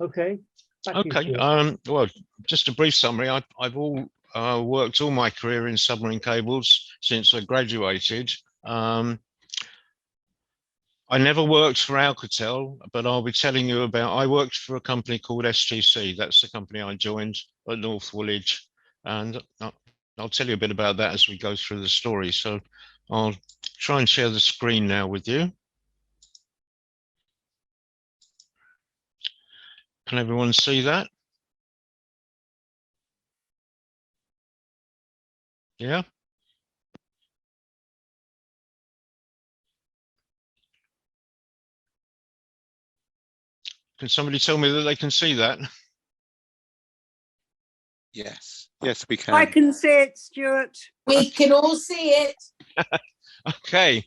Okay. Okay. Well, just a brief summary. I've worked all my career in submarine cables since I graduated. I never worked for Alcatel, but I'll be telling you about, I worked for a company called STC. That's the company I joined at North Woolwich. And I'll tell you a bit about that as we go through the story. So I'll try and share the screen now with you. Can everyone see that? Yeah. Can somebody tell me that they can see that? Yes, yes, we can. I can see it, Stuart. We can all see it. Okay.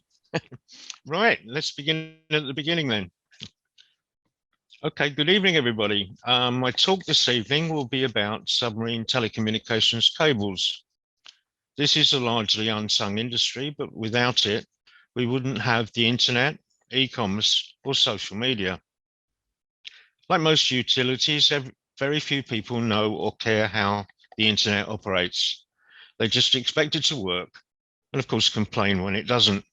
Right, let's begin at the beginning then. Okay, good evening, everybody. My talk this evening will be about submarine telecommunications cables. This is a largely unsung industry, but without it, we wouldn't have the internet, e-commerce, or social media. Like most utilities, very few people know or care how the internet operates. They just expect it to work and, of course, complain when it doesn't.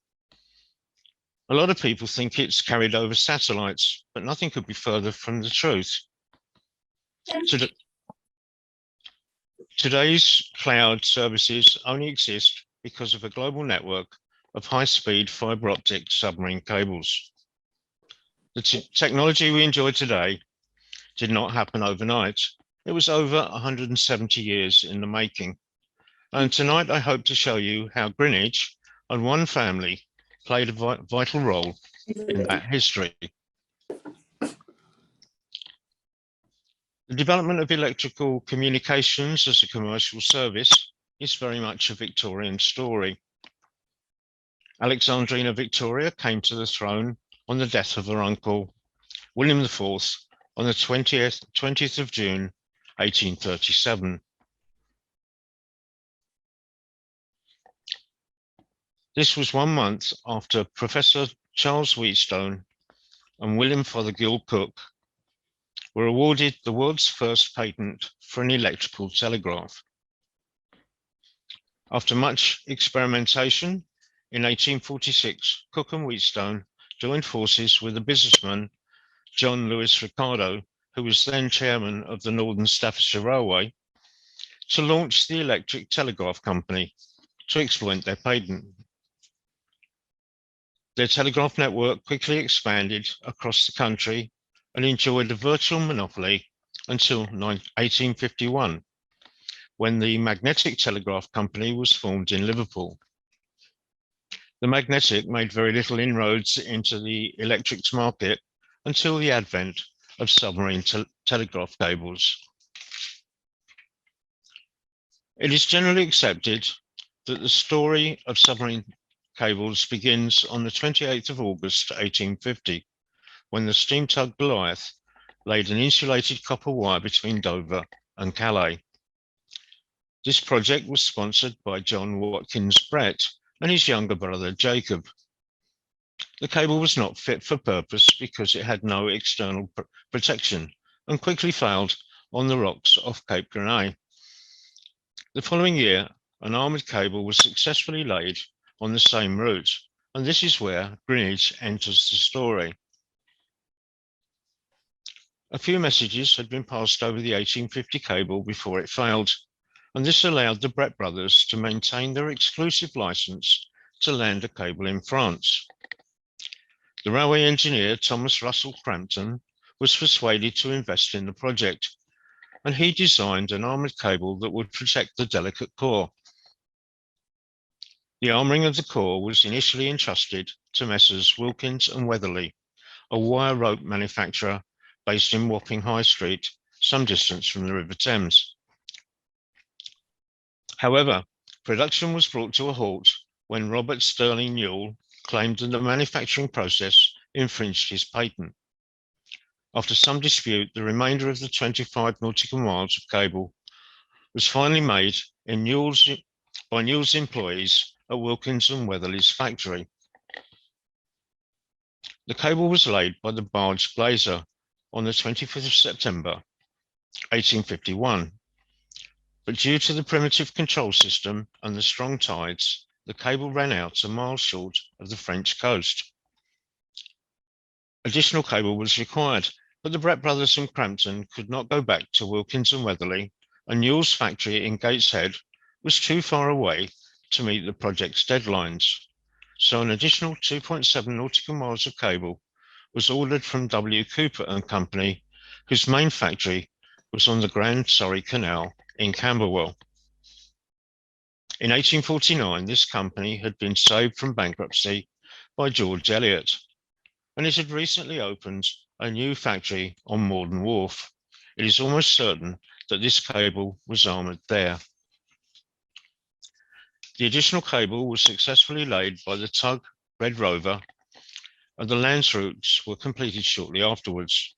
A lot of people think it's carried over satellites, but nothing could be further from the truth. Today's cloud services only exist because of a global network of high-speed fiber optic submarine cables. The technology we enjoy today did not happen overnight. It was over 170 years in the making. And tonight I hope to show you how Greenwich and one family played a vital role in that history. The development of electrical communications as a commercial service is very much a Victorian story. Alexandrina Victoria came to the throne on the death of her uncle, William IV, on the 20th of June, 1837. This was 1 month after Professor Charles Wheatstone and William Fothergill Cooke were awarded the world's first patent for an electrical telegraph. After much experimentation, in 1846, Cooke and Wheatstone joined forces with a businessman, John Lewis Ricardo, who was then chairman of the Northern Staffordshire Railway, to launch the Electric Telegraph Company to exploit their patent. Their telegraph network quickly expanded across the country and enjoyed a virtual monopoly until 1851, when the Magnetic Telegraph Company was formed in Liverpool. The Magnetic made very little inroads into the electrics market until the advent of submarine telegraph cables. It is generally accepted that the story of submarine cables begins on the 28th of August 1850, when the steam tug Goliath laid an insulated copper wire between Dover and Calais. This project was sponsored by John Watkins Brett and his younger brother Jacob. The cable was not fit for purpose because it had no external protection and quickly failed on the rocks off Cape Grenade. The following year, an armoured cable was successfully laid on the same route, and this is where Greenwich enters the story. A few messages had been passed over the 1850 cable before it failed, and this allowed the Brett brothers to maintain their exclusive license to land a cable in France. The railway engineer, Thomas Russell Crampton, was persuaded to invest in the project, and he designed an armoured cable that would protect the delicate core. The armouring of the core was initially entrusted to Messrs. Wilkins and Weatherly, a wire rope manufacturer based in Wapping High Street, some distance from the River Thames. However, production was brought to a halt when Robert Sterling Newell claimed that the manufacturing process infringed his patent. After some dispute, the remainder of the 25 nautical miles of cable was finally made by Newell's employees at Wilkins and Weatherly's factory. The cable was laid by the barge Glazer, on the 25th of September, 1851. But due to the primitive control system and the strong tides, the cable ran out a mile short of the French coast. Additional cable was required, but the Brett brothers from Crampton could not go back to Wilkins and Weatherly, and Newell's factory in Gateshead was too far away to meet the project's deadlines. So an additional 2.7 nautical miles of cable was ordered from W. Cooper and Company, whose main factory was on the Grand Surrey Canal in Camberwell. In 1849, this company had been saved from bankruptcy by George Eliot, and it had recently opened a new factory on Morden Wharf. It is almost certain that this cable was armoured there. The additional cable was successfully laid by the tug Red Rover, and the land routes were completed shortly afterwards.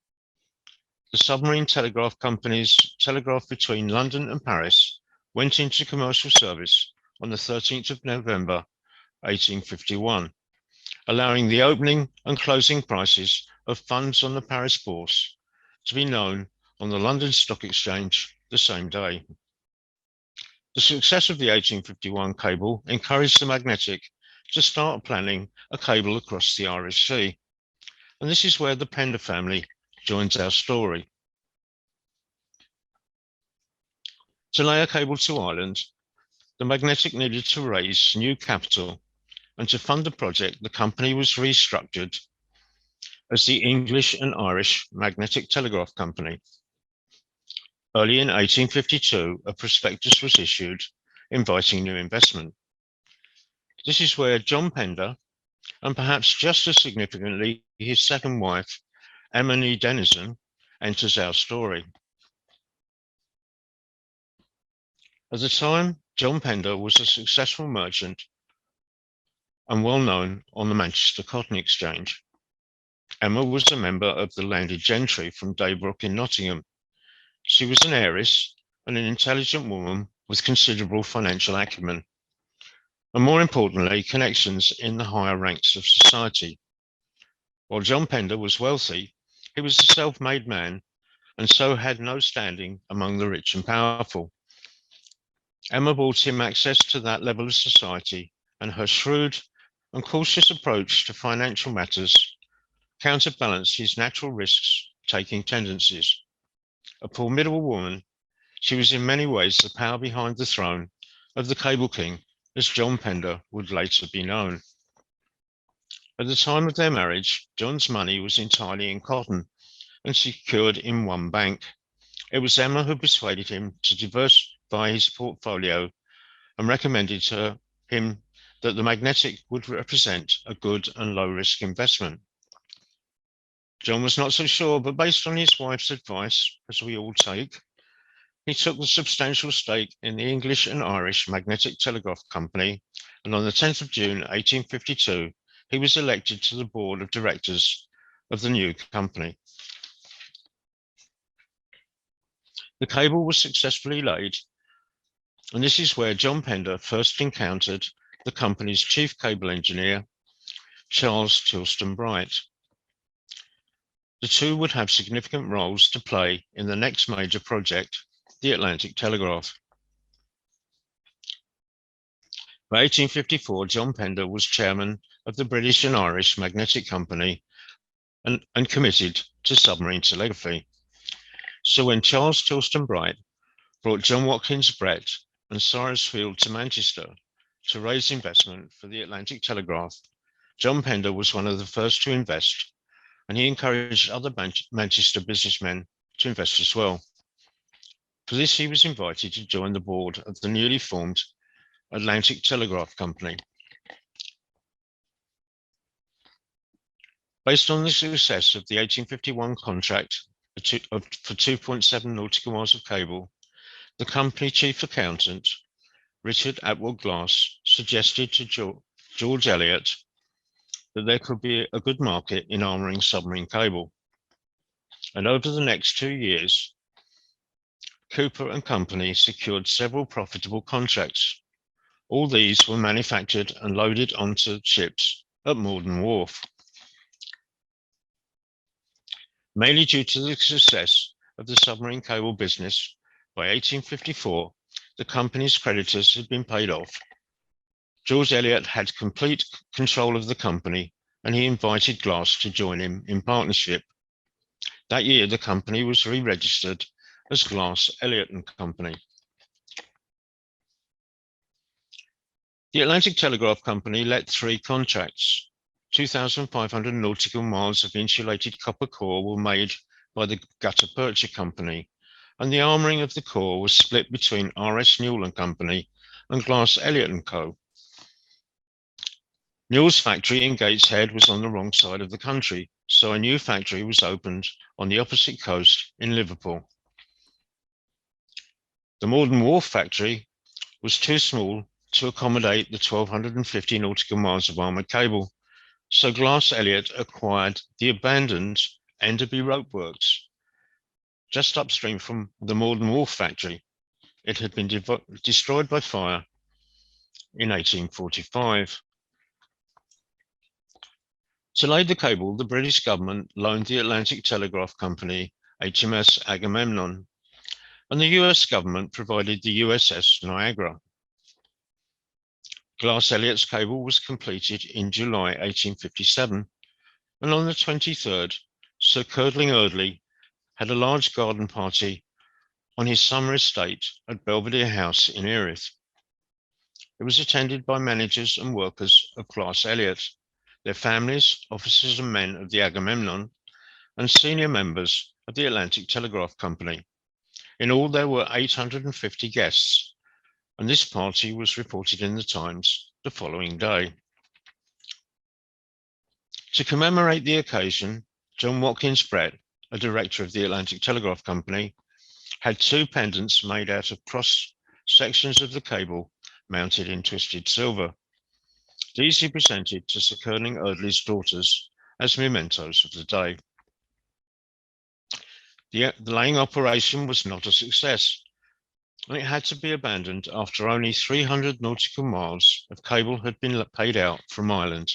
The submarine telegraph company's telegraph between London and Paris went into commercial service on the 13th of November, 1851, allowing the opening and closing prices of funds on the Paris bourse to be known on the London Stock Exchange the same day. The success of the 1851 cable encouraged the Magnetic to start planning a cable across the Irish Sea. And this is where the Pender family joins our story. To lay a cable to Ireland, the Magnetic needed to raise new capital, and to fund the project, the company was restructured as the English and Irish Magnetic Telegraph Company. Early in 1852, a prospectus was issued inviting new investment. This is where John Pender, and perhaps just as significantly, his second wife, Emily Dennison, enters our story. At the time, John Pender was a successful merchant and well known on the Manchester Cotton Exchange. Emma was a member of the landed gentry from Daybrook in Nottingham. She was an heiress and an intelligent woman with considerable financial acumen, and more importantly, connections in the higher ranks of society. While John Pender was wealthy, he was a self-made man and so had no standing among the rich and powerful. Emma brought him access to that level of society, and her shrewd and cautious approach to financial matters counterbalanced his natural risk-taking tendencies. A formidable woman, she was in many ways the power behind the throne of the Cable King, as John Pender would later be known. At the time of their marriage, John's money was entirely in cotton and secured in one bank. It was Emma who persuaded him to diversify his portfolio and recommended to him that the Magnetic would represent a good and low-risk investment. John was not so sure, but based on his wife's advice, as we all take, he took the substantial stake in the English and Irish Magnetic Telegraph Company, and on the 10th of June, 1852, he was elected to the board of directors of the new company. The cable was successfully laid, and this is where John Pender first encountered the company's chief cable engineer, Charles Tilston Bright. The two would have significant roles to play in the next major project, the Atlantic Telegraph. By 1854, John Pender was chairman of the British and Irish Magnetic Company and committed to submarine telegraphy. So when Charles Tilston Bright brought John Watkins Brett and Cyrus Field to Manchester to raise investment for the Atlantic Telegraph, John Pender was one of the first to invest, and he encouraged other Manchester businessmen to invest as well. For this, he was invited to join the board of the newly formed Atlantic Telegraph Company. Based on the success of the 1851 contract for 2.7 nautical miles of cable, the company chief accountant, Richard Atwell Glass, suggested to George Eliot that there could be a good market in armouring submarine cable. And over the next 2 years, Cooper and Company secured several profitable contracts. All these were manufactured and loaded onto ships at Morden Wharf. Mainly due to the success of the submarine cable business, by 1854, the company's creditors had been paid off. George Eliot had complete control of the company, and he invited Glass to join him in partnership. That year, the company was re-registered as Glass, Elliot and Company. The Atlantic Telegraph Company let 3 contracts. 2,500 nautical miles of insulated copper core were made by the Gutta Percha Company, and the armouring of the core was split between R.S. Newell and Company and Glass, Elliot and Co. Newell's factory in Gateshead was on the wrong side of the country, so a new factory was opened on the opposite coast in Liverpool. The Morden Wharf factory was too small to accommodate the 1,250 nautical miles of armoured cable, so Glass Elliot acquired the abandoned Enderby Rope Works, just upstream from the Morden Wharf factory. It had been destroyed by fire in 1845. To lay the cable, the British government loaned the Atlantic Telegraph Company HMS Agamemnon, and the US government provided the USS Niagara. Glass Elliott's cable was completed in July 1857, and on the 23rd, Sir Curdling Eardley had a large garden party on his summer estate at Belvedere House in Erith. It was attended by managers and workers of Glass Elliott, their families, officers and men of the Agamemnon, and senior members of the Atlantic Telegraph Company. In all, there were 850 guests, and this party was reported in the Times the following day. To commemorate the occasion, John Watkins Brett, a director of the Atlantic Telegraph Company, had 2 pendants made out of cross sections of the cable mounted in twisted silver. These he presented to Sir Curdling Eardley's daughters as mementos of the day. The laying operation was not a success, and it had to be abandoned after only 300 nautical miles of cable had been paid out from Ireland.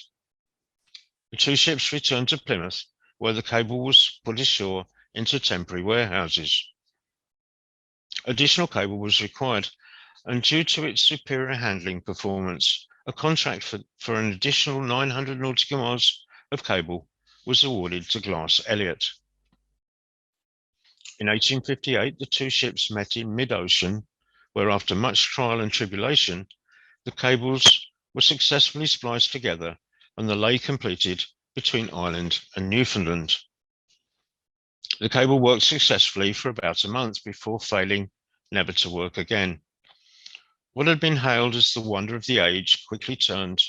The 2 ships returned to Plymouth, where the cable was put ashore into temporary warehouses. Additional cable was required, and due to its superior handling performance, a contract for an additional 900 nautical miles of cable was awarded to Glass Elliott. In 1858, the 2 ships met in mid-ocean, where after much trial and tribulation, the cables were successfully spliced together and the lay completed between Ireland and Newfoundland. The cable worked successfully for about a month before failing never to work again. What had been hailed as the wonder of the age quickly turned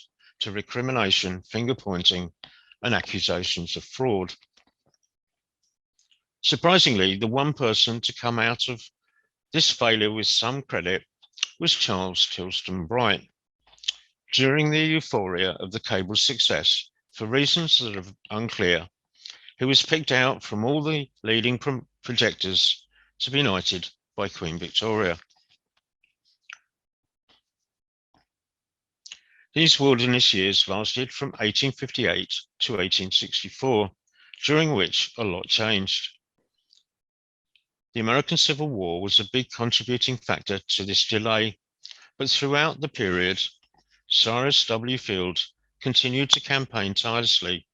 to recrimination, finger-pointing, and accusations of fraud. Surprisingly, the one person to come out of this failure with some credit was Charles Tilston Bright. During the euphoria of the cable's success, for reasons that are unclear, he was picked out from all the leading projectors to be knighted by Queen Victoria. These wilderness years lasted from 1858 to 1864, during which a lot changed. The American Civil War was a big contributing factor to this delay, but throughout the period, Cyrus W. Field continued to campaign tirelessly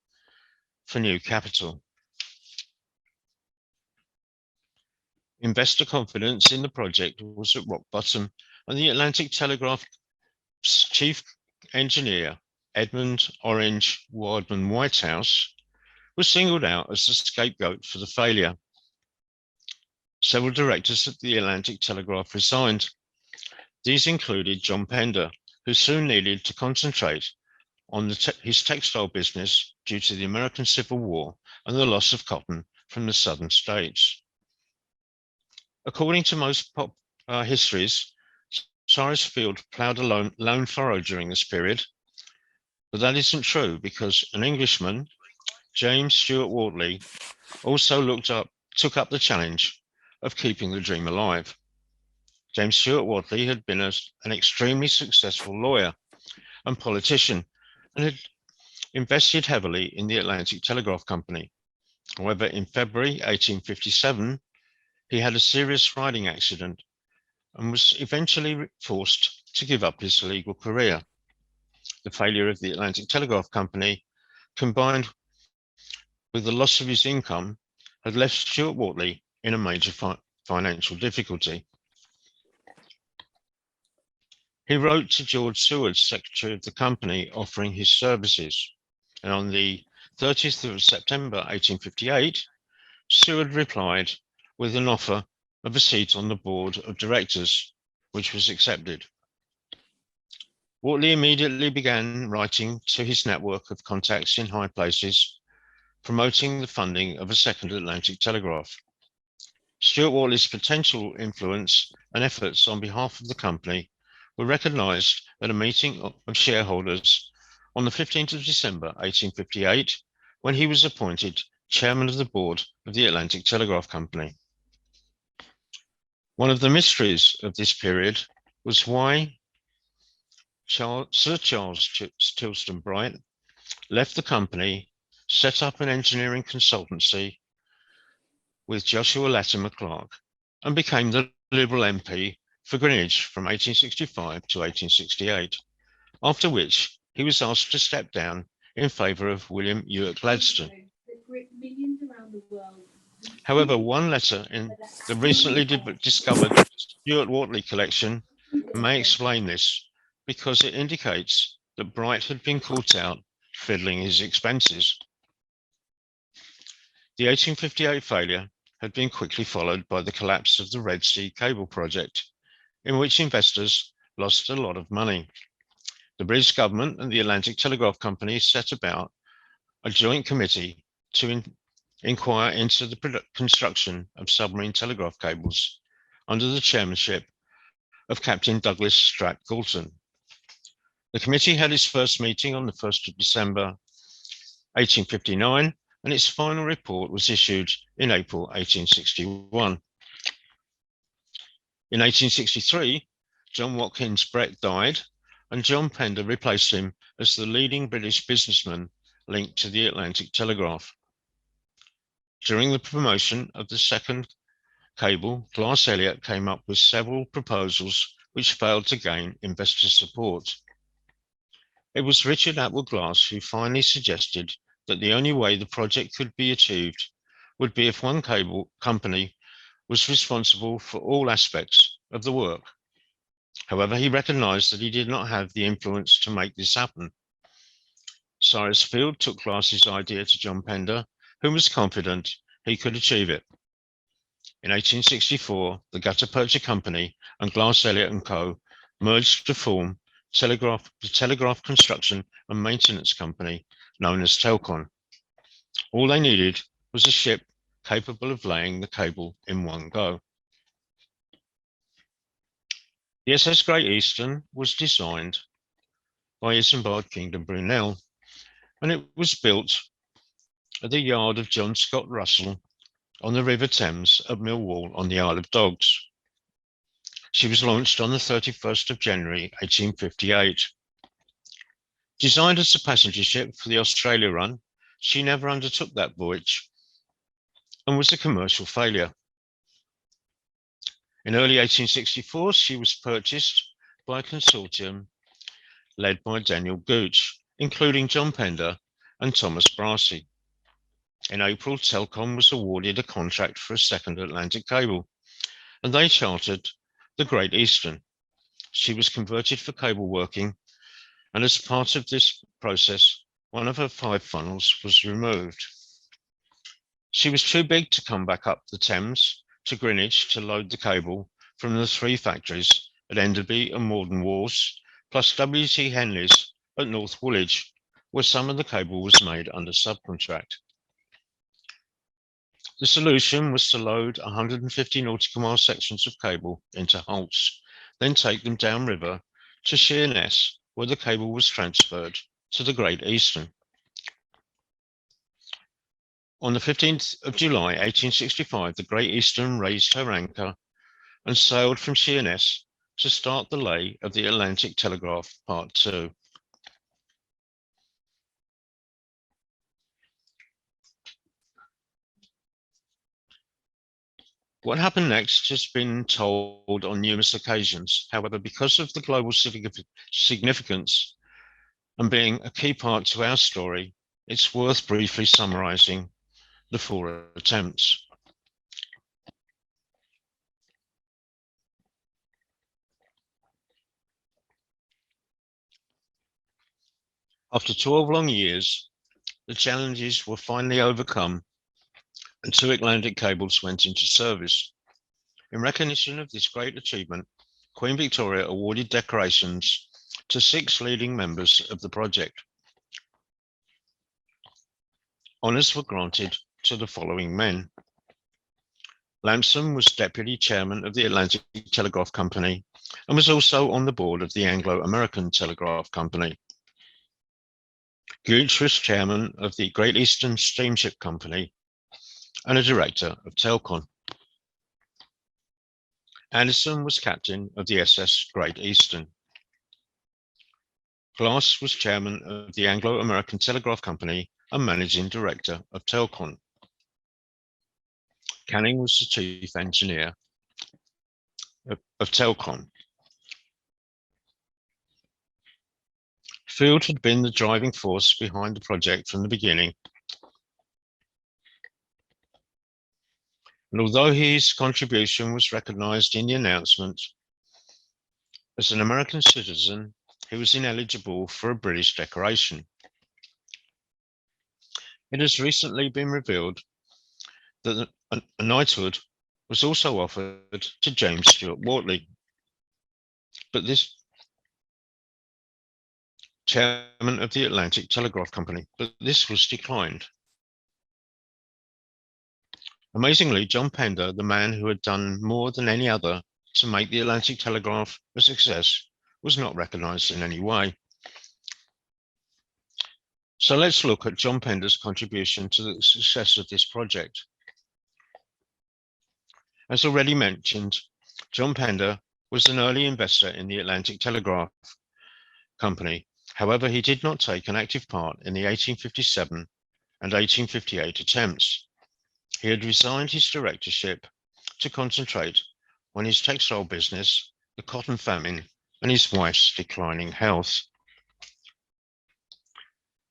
for new capital. Investor confidence in the project was at rock bottom, and the Atlantic Telegraph's chief engineer, Edmund Orange Wildman Whitehouse, was singled out as the scapegoat for the failure. Several directors at the Atlantic Telegraph resigned. These included John Pender, who soon needed to concentrate on his textile business due to the American Civil War and the loss of cotton from the southern states. According to most histories, Cyrus Field ploughed a lone furrow during this period, but that isn't true because an Englishman, James Stewart Wortley, also took up the challenge of keeping the dream alive. James Stewart Wortley had been an extremely successful lawyer and politician and had invested heavily in the Atlantic Telegraph Company. However, in February 1857, he had a serious riding accident and was eventually forced to give up his legal career. The failure of the Atlantic Telegraph Company, combined with the loss of his income, had left Stewart Wortley in a major financial difficulty. He wrote to George Seward, secretary of the company, offering his services. And on the 30th of September 1858, Seward replied with an offer of a seat on the board of directors, which was accepted. Wortley immediately began writing to his network of contacts in high places, promoting the funding of a second Atlantic telegraph. Stewart Wortley's potential influence and efforts on behalf of the company were recognised at a meeting of shareholders on the 15th of December 1858, when he was appointed chairman of the board of the Atlantic Telegraph Company. One of the mysteries of this period was why Sir Charles Tilston Bright left the company, set up an engineering consultancy with Joshua Latimer Clark, and became the Liberal MP for Greenwich from 1865 to 1868, after which he was asked to step down in favour of William Ewart Gladstone. However, one letter in the recently discovered Stewart Wortley collection may explain this, because it indicates that Bright had been caught out fiddling his expenses. The 1858 failure had been quickly followed by the collapse of the Red Sea cable project, in which investors lost a lot of money. The British government and the Atlantic Telegraph Company set about a joint committee to inquire into the construction of submarine telegraph cables under the chairmanship of Captain Douglas Stratt Galton. The committee had its first meeting on the 1st of December 1859, and its final report was issued in April 1861. In 1863, John Watkins Brett died, and John Pender replaced him as the leading British businessman linked to the Atlantic Telegraph. During the promotion of the second cable, Glass Elliott came up with several proposals which failed to gain investor support. It was Richard Atwood Glass who finally suggested that the only way the project could be achieved would be if one cable company was responsible for all aspects of the work. However, he recognized that he did not have the influence to make this happen. Cyrus Field took Glass's idea to John Pender, who was confident he could achieve it. In 1864, the Gutta Percha Company and Glass Elliott & Co. merged to form the Telegraph Construction and Maintenance Company, known as Telcon. All they needed was a ship capable of laying the cable in one go. The SS Great Eastern was designed by Isambard Kingdom Brunel, and it was built at the yard of John Scott Russell on the River Thames at Millwall on the Isle of Dogs. She was launched on the 31st of January 1858. Designed as a passenger ship for the Australia run, she never undertook that voyage and was a commercial failure. In early 1864, she was purchased by a consortium led by Daniel Gooch, including John Pender and Thomas Brassey. In April, Telcom was awarded a contract for a second Atlantic cable, and they chartered the Great Eastern. She was converted for cable working, and as part of this process, one of her 5 funnels was removed. She was too big to come back up the Thames to Greenwich to load the cable from the 3 factories at Enderby and Morden Wharves, plus W.T. Henley's at North Woolwich, where some of the cable was made under subcontract. The solution was to load 150 nautical mile sections of cable into hulks, then take them downriver to Sheerness, where the cable was transferred to the Great Eastern. On the 15th of July 1865, the Great Eastern raised her anchor and sailed from Sheerness to start the lay of the Atlantic Telegraph Part 2. What happened next has been told on numerous occasions. However, because of the global significance and being a key part to our story, it's worth briefly summarising the 4 attempts. After 12 long years, the challenges were finally overcome and 2 Atlantic cables went into service. In recognition of this great achievement, Queen Victoria awarded decorations to 6 leading members of the project. Honours were granted to the following men. Lamson was Deputy Chairman of the Atlantic Telegraph Company and was also on the board of the Anglo-American Telegraph Company. Gooch was Chairman of the Great Eastern Steamship Company and a Director of Telcon. Anderson was Captain of the SS Great Eastern. Glass was Chairman of the Anglo-American Telegraph Company and Managing Director of Telcon. Canning was the Chief Engineer of Telcon. Field had been the driving force behind the project from the beginning. And although his contribution was recognised in the announcement, as an American citizen, he was ineligible for a British decoration. It has recently been revealed that a knighthood was also offered to James Stewart Wortley, but this Chairman of the Atlantic Telegraph Company, but this was declined. Amazingly, John Pender, the man who had done more than any other to make the Atlantic Telegraph a success, was not recognised in any way. So let's look at John Pender's contribution to the success of this project. As already mentioned, John Pender was an early investor in the Atlantic Telegraph Company. However, he did not take an active part in the 1857 and 1858 attempts. He had resigned his directorship to concentrate on his textile business, the cotton famine, and his wife's declining health.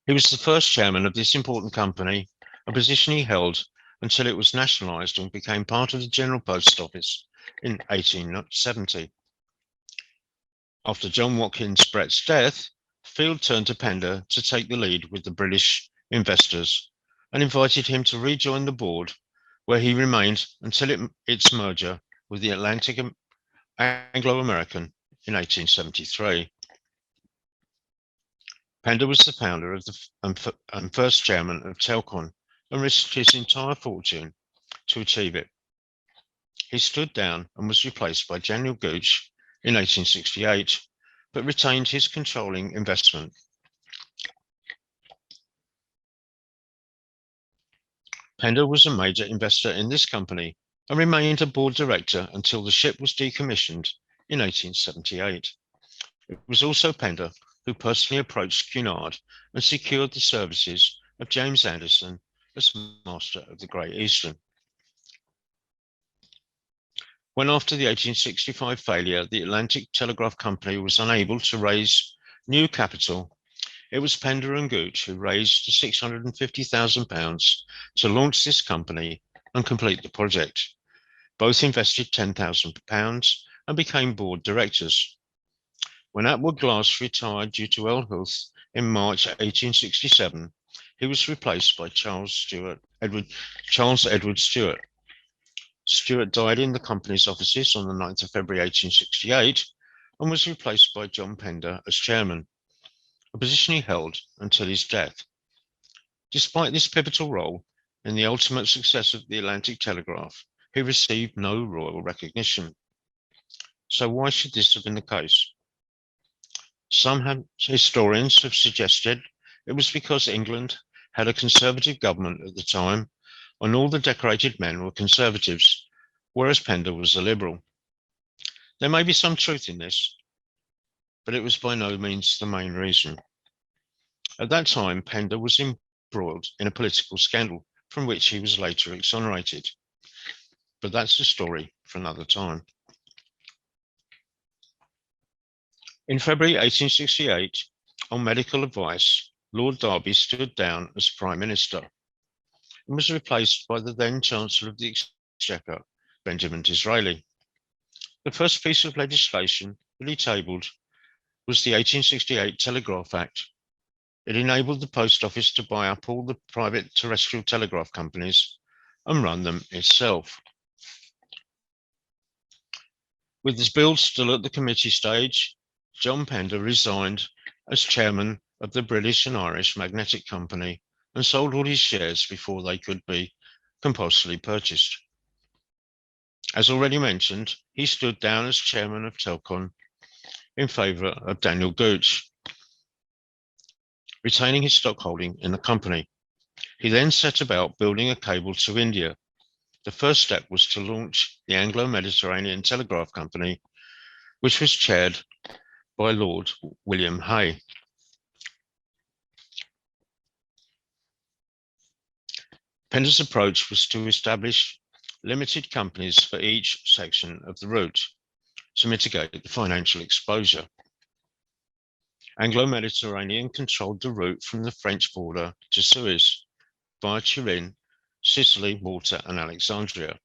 He was the first chairman of this important company, a position he held until it was nationalised and became part of the General Post Office in 1870. After John Watkins Brett's death, Field turned to Pender to take the lead with the British investors and invited him to rejoin the board, where he remained until its merger with the Atlantic Anglo-American in 1873. Pender was the founder of and first chairman of Telcon and risked his entire fortune to achieve it. He stood down and was replaced by Daniel Gooch in 1868, but retained his controlling investment. Pender was a major investor in this company and remained a board director until the ship was decommissioned in 1878. It was also Pender who personally approached Cunard and secured the services of James Anderson as master of the Great Eastern. When after the 1865 failure, the Atlantic Telegraph Company was unable to raise new capital, it was Pender and Gooch who raised £650,000 to launch this company and complete the project. Both invested £10,000 and became board directors. When Atwood Glass retired due to ill health in March 1867, he was replaced by Charles Edward Stewart. Stewart died in the company's offices on the 9th of February 1868 and was replaced by John Pender as chairman, a position he held until his death. Despite this pivotal role in the ultimate success of the Atlantic Telegraph, he received no royal recognition. So why should this have been the case? Some historians have suggested it was because England had a conservative government at the time, and all the decorated men were conservatives, whereas Pender was a liberal. There may be some truth in this, but it was by no means the main reason. At that time, Pender was embroiled in a political scandal from which he was later exonerated. but that's a story for another time. In February 1868, on medical advice, Lord Derby stood down as Prime Minister and was replaced by the then Chancellor of the Exchequer, Benjamin Disraeli. The first piece of legislation that he tabled was the 1868 Telegraph Act. It enabled the Post Office to buy up all the private terrestrial telegraph companies and run them itself. With this bill still at the committee stage, John Pender resigned as chairman of the British and Irish Magnetic Company and sold all his shares before they could be compulsorily purchased. As already mentioned, he stood down as chairman of Telcon in favour of Daniel Gooch, retaining his stockholding in the company. He then set about building a cable to India. The first step was to launch the Anglo-Mediterranean Telegraph Company, which was chaired by Lord William Hay. Pender's approach was to establish limited companies for each section of the route to mitigate the financial exposure. Anglo-Mediterranean controlled the route from the French border to Suez via Turin, Sicily, Malta, and Alexandria,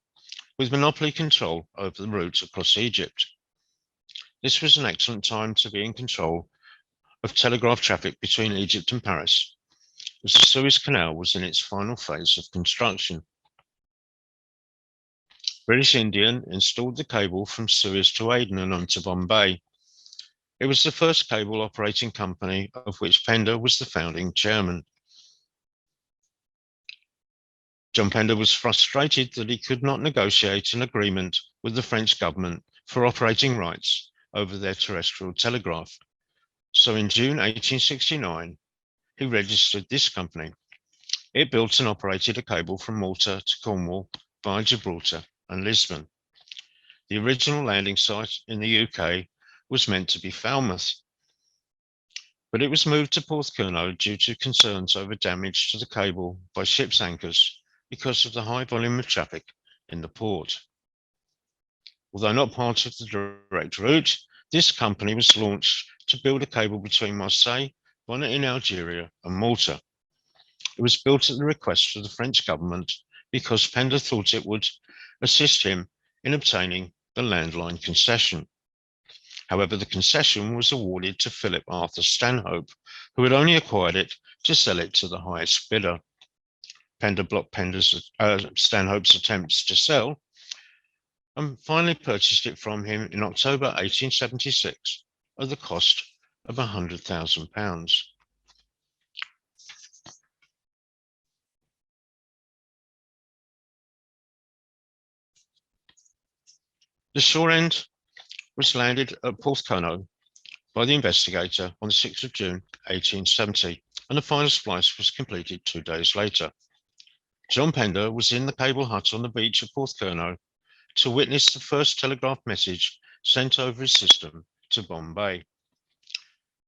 with monopoly control over the route across Egypt. This was an excellent time to be in control of telegraph traffic between Egypt and Paris, as the Suez Canal was in its final phase of construction. British Indian installed the cable from Suez to Aden and on to Bombay. It was the first cable operating company of which Pender was the founding chairman. John Pender was frustrated that he could not negotiate an agreement with the French government for operating rights over their terrestrial telegraph. So in June 1869, he registered this company. It built and operated a cable from Malta to Cornwall via Gibraltar and Lisbon. The original landing site in the UK was meant to be Falmouth, but it was moved to Porthcurno due to concerns over damage to the cable by ship's anchors because of the high volume of traffic in the port. Although not part of the direct route, this company was launched to build a cable between Marseille, Bonnet in Algeria, and Malta. It was built at the request of the French government because Pender thought it would assist him in obtaining the landline concession. However, the concession was awarded to Philip Arthur Stanhope, who had only acquired it to sell it to the highest bidder. Pender blocked Stanhope's attempts to sell and finally purchased it from him in October 1876 at the cost of £100,000. The shore end was landed at Porthcurno by the investigator on the 6th of June 1870, and the final splice was completed 2 days later. John Pender was in the cable hut on the beach of Porthcurno to witness the first telegraph message sent over his system to Bombay.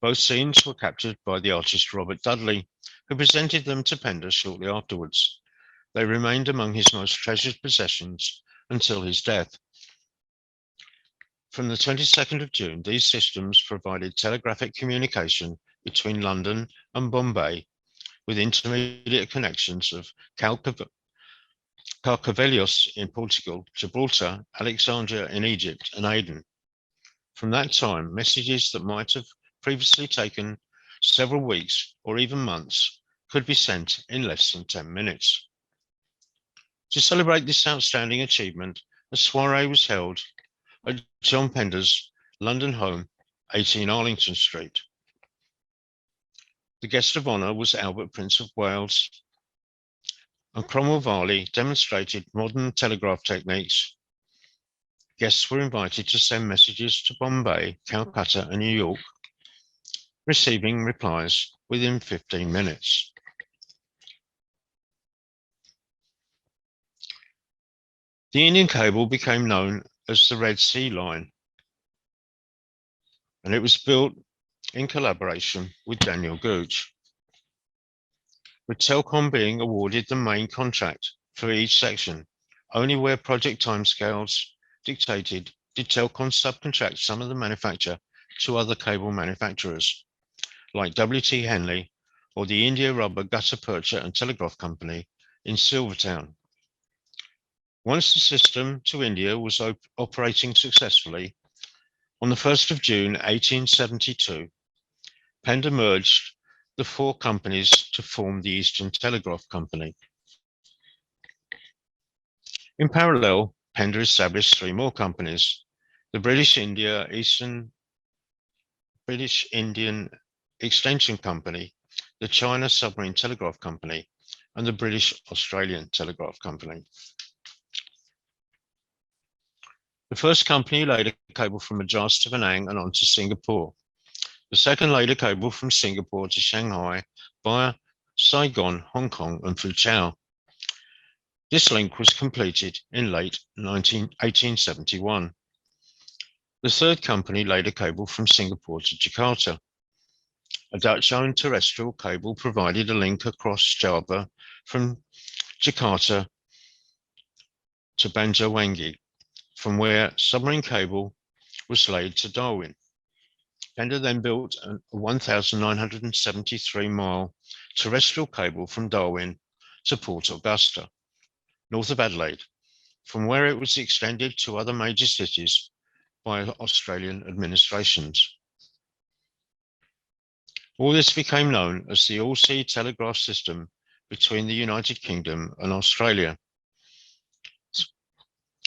Both scenes were captured by the artist Robert Dudley, who presented them to Pender shortly afterwards. They remained among his most treasured possessions until his death. From the 22nd of June, these systems provided telegraphic communication between London and Bombay with intermediate connections of Carcavelhos in Portugal, Gibraltar, Alexandria in Egypt, and Aden. From that time, messages that might have previously taken several weeks or even months could be sent in less than 10 minutes. To celebrate this outstanding achievement, a soiree was held at John Pender's London home, 18 Arlington Street. The guest of honour was Albert, Prince of Wales, and Cromwell Varley demonstrated modern telegraph techniques. Guests were invited to send messages to Bombay, Calcutta, and New York, receiving replies within 15 minutes. The Indian cable became known as the Red Sea Line, and it was built in collaboration with Daniel Gooch, with Telcom being awarded the main contract for each section Only where project timescales dictated did Telcom subcontract some of the manufacture to other cable manufacturers, like WT Henley or the India Rubber Gutta Percha and Telegraph Company in Silvertown. Once the system to India was operating successfully, on the 1st of June 1872, Pender merged the four companies to form the Eastern Telegraph Company. In parallel, Pender established three more companies: the British Indian Extension Company, the China Submarine Telegraph Company, and the British Australian Telegraph Company. The first company laid a cable from Madras to Penang and on to Singapore. The second laid a cable from Singapore to Shanghai via Saigon, Hong Kong, and Fuzhou. This link was completed in late 1871. The third company laid a cable from Singapore to Jakarta. A Dutch-owned terrestrial cable provided a link across Java from Jakarta to Banjarwangi, from where submarine cable was laid to Darwin. Pender then built a 1,973-mile terrestrial cable from Darwin to Port Augusta, north of Adelaide, from where it was extended to other major cities by Australian administrations. All this became known as the all-sea telegraph system between the United Kingdom and Australia,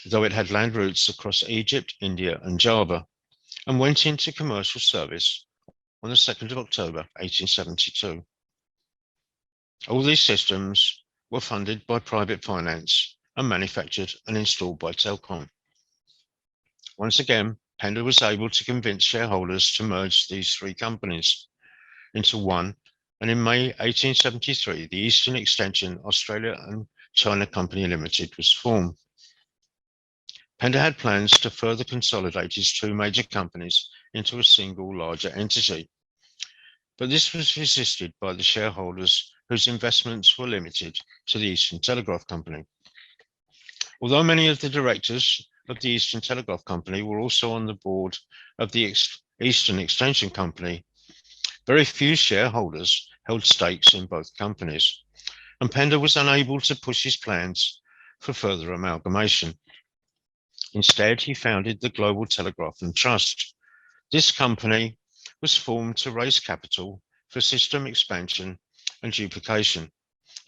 though it had land routes across Egypt, India, and Java, and went into commercial service on the 2nd of October, 1872. All these systems were funded by private finance and manufactured and installed by Telcom. Once again, Pender was able to convince shareholders to merge these three companies into one, and in May 1873, the Eastern Extension Australia and China Company Limited was formed. Pender had plans to further consolidate his two major companies into a single larger entity, but this was resisted by the shareholders whose investments were limited to the Eastern Telegraph Company. Although many of the directors of the Eastern Telegraph Company were also on the board of the Eastern Extension Company, very few shareholders held stakes in both companies, and Pender was unable to push his plans for further amalgamation. Instead, he founded the Global Telegraph and Trust. This company was formed to raise capital for system expansion and duplication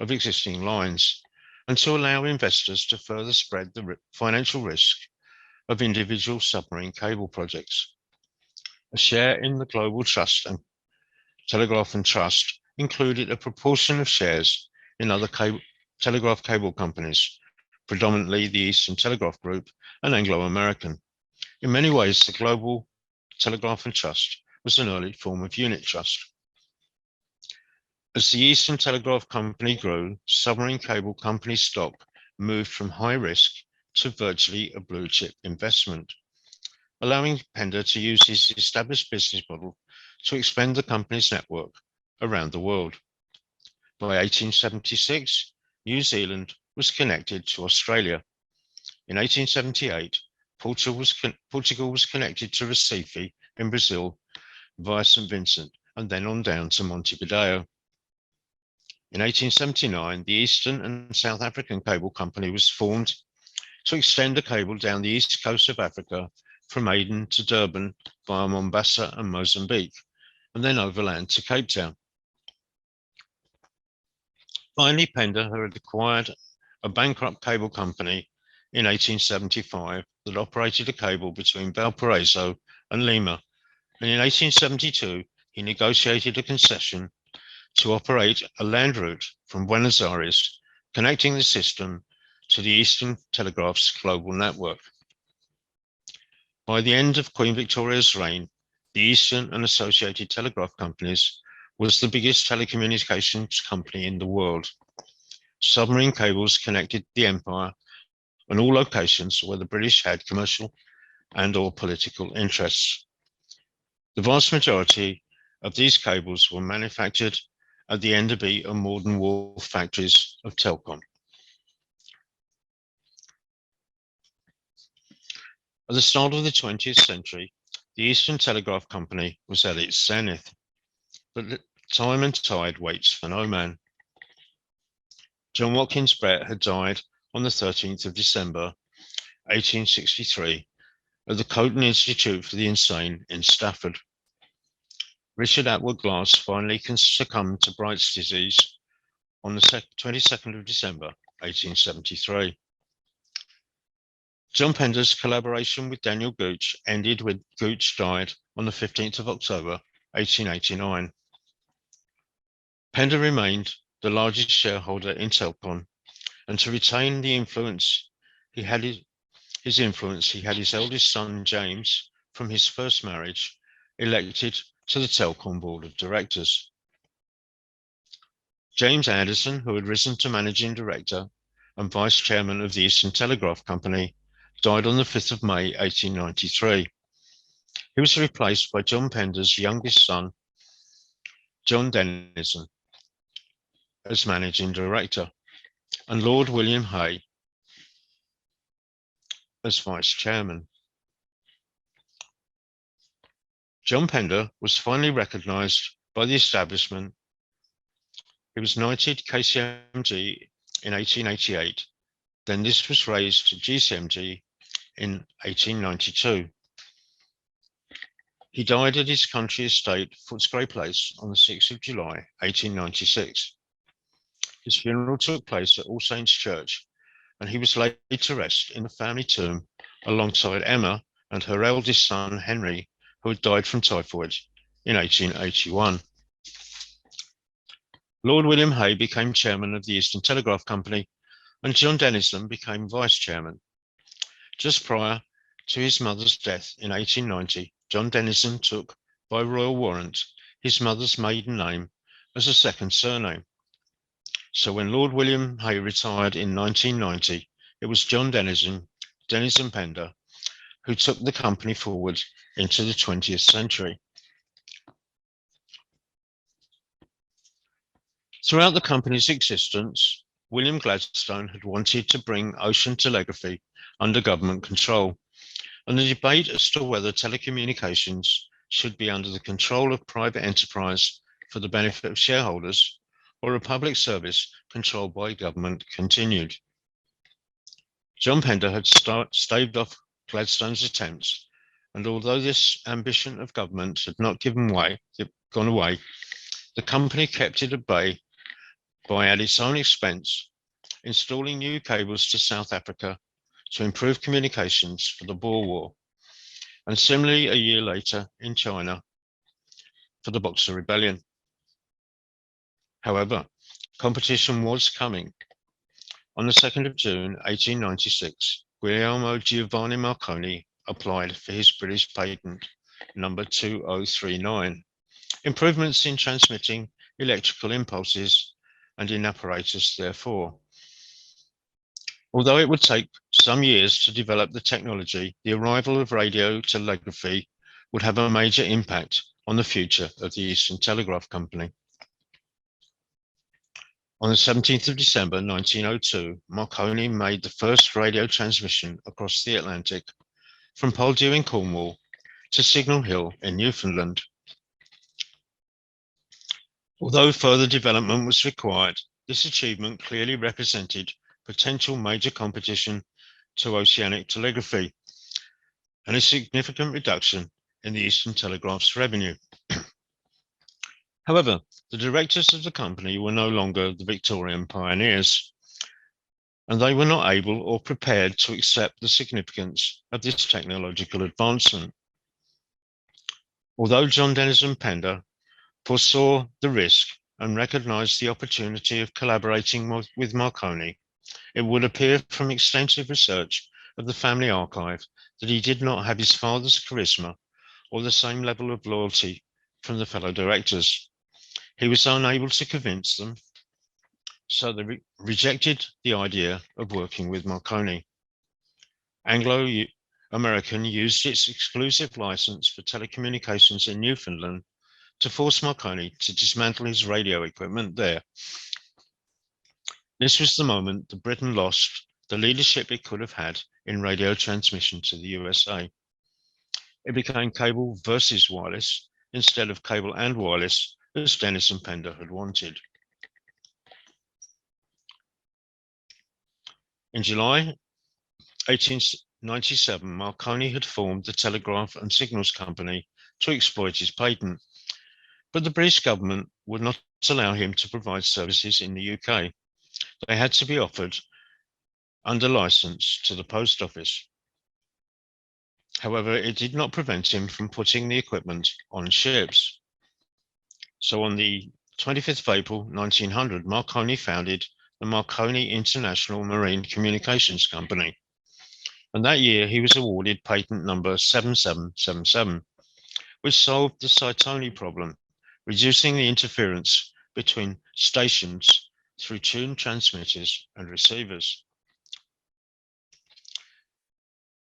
of existing lines, and to allow investors to further spread the financial risk of individual submarine cable projects. A share in the Global Trust and Telegraph and Trust included a proportion of shares in other telegraph cable companies, predominantly the Eastern Telegraph Group and Anglo-American. In many ways, the Global Telegraph and Trust was an early form of unit trust. As the Eastern Telegraph Company grew, submarine cable company stock moved from high risk to virtually a blue chip investment, allowing Pender to use his established business model to expand the company's network around the world. By 1876, New Zealand was connected to Australia. In 1878, Portugal was connected to Recife in Brazil via St. Vincent, and then on down to Montevideo. In 1879, the Eastern and South African Cable Company was formed to extend a cable down the east coast of Africa from Aden to Durban via Mombasa and Mozambique, and then overland to Cape Town. Finally, Pender had acquired a bankrupt cable company in 1875 that operated a cable between Valparaiso and Lima, and in 1872 he negotiated a concession to operate a land route from Buenos Aires, connecting the system to the Eastern Telegraph's global network. By the end of Queen Victoria's reign, the Eastern and Associated Telegraph Companies was the biggest telecommunications company in the world. Submarine cables connected the empire and all locations where the British had commercial and/or political interests. The vast majority of these cables were manufactured at the Enderby and Morden Wharf factories of Telcom. At the start of the 20th century, the Eastern Telegraph Company was at its zenith, but time and tide waits for no man. John Watkins Brett had died on the 13th of December, 1863, at the Coton Institute for the Insane in Stafford. Richard Atwood Glass finally succumbed to Bright's disease on the 22nd of December, 1873. John Pender's collaboration with Daniel Gooch ended when Gooch died on the 15th of October, 1889. Pender remained the largest shareholder in Telcon, and to retain the influence he had his eldest son, James, from his first marriage, elected to the Telcon board of directors. James Anderson, who had risen to managing director and vice chairman of the Eastern Telegraph Company, died on the 5th of May, 1893. He was replaced by John Pender's youngest son, John Dennison, as managing director, and Lord William Hay as vice chairman. John Pender was finally recognised by the establishment. He was knighted KCMG in 1888. Then this was raised to GCMG in 1892. He died at his country estate, Footscray Place, on the 6th of July, 1896. His funeral took place at All Saints Church, and he was laid to rest in the family tomb alongside Emma and her eldest son, Henry, who had died from typhoid in 1881. Lord William Hay became chairman of the Eastern Telegraph Company, and John Dennison became vice chairman. Just prior to his mother's death in 1890, John Dennison took, by royal warrant, his mother's maiden name as a second surname. So when Lord William Hay retired in 1990, it was John Dennison Pender, who took the company forward into the 20th century. Throughout the company's existence, William Gladstone had wanted to bring ocean telegraphy under government control, and the debate as to whether telecommunications should be under the control of private enterprise for the benefit of shareholders or a public service controlled by government continued. John Pender had staved off Gladstone's attempts, and although this ambition of government had not gone away, the company kept it at bay by, at its own expense, installing new cables to South Africa to improve communications for the Boer War, and similarly a year later in China for the Boxer Rebellion. However, competition was coming. On the 2nd of June, 1896, Guglielmo Giovanni Marconi applied for his British patent number 2039, improvements in transmitting electrical impulses and in apparatus therefore. Although it would take some years to develop the technology, the arrival of radio telegraphy would have a major impact on the future of the Eastern Telegraph Company. On the 17th of December 1902, Marconi made the first radio transmission across the Atlantic from Poldhu in Cornwall to Signal Hill in Newfoundland. Although further development was required, this achievement clearly represented potential major competition to oceanic telegraphy and a significant reduction in the Eastern Telegraph's revenue. However, the directors of the company were no longer the Victorian pioneers, and they were not able or prepared to accept the significance of this technological advancement. Although John Dennison Pender foresaw the risk and recognized the opportunity of collaborating with Marconi, it would appear from extensive research of the family archive that he did not have his father's charisma or the same level of loyalty from the fellow directors. He was unable to convince them, so they rejected the idea of working with Marconi. Anglo-American used its exclusive license for telecommunications in Newfoundland to force Marconi to dismantle his radio equipment there. This was the moment that Britain lost the leadership it could have had in radio transmission to the USA. It became cable versus wireless instead of cable and wireless, as Dennis and Pender had wanted. In July 1897, Marconi had formed the Telegraph and Signals Company to exploit his patent, but the British government would not allow him to provide services in the UK. They had to be offered under license to the post office. However, it did not prevent him from putting the equipment on ships. So on the 25th of April 1900, Marconi founded the Marconi International Marine Communications Company. And that year he was awarded patent number 7777, which solved the Cytoni problem, reducing the interference between stations through tuned transmitters and receivers.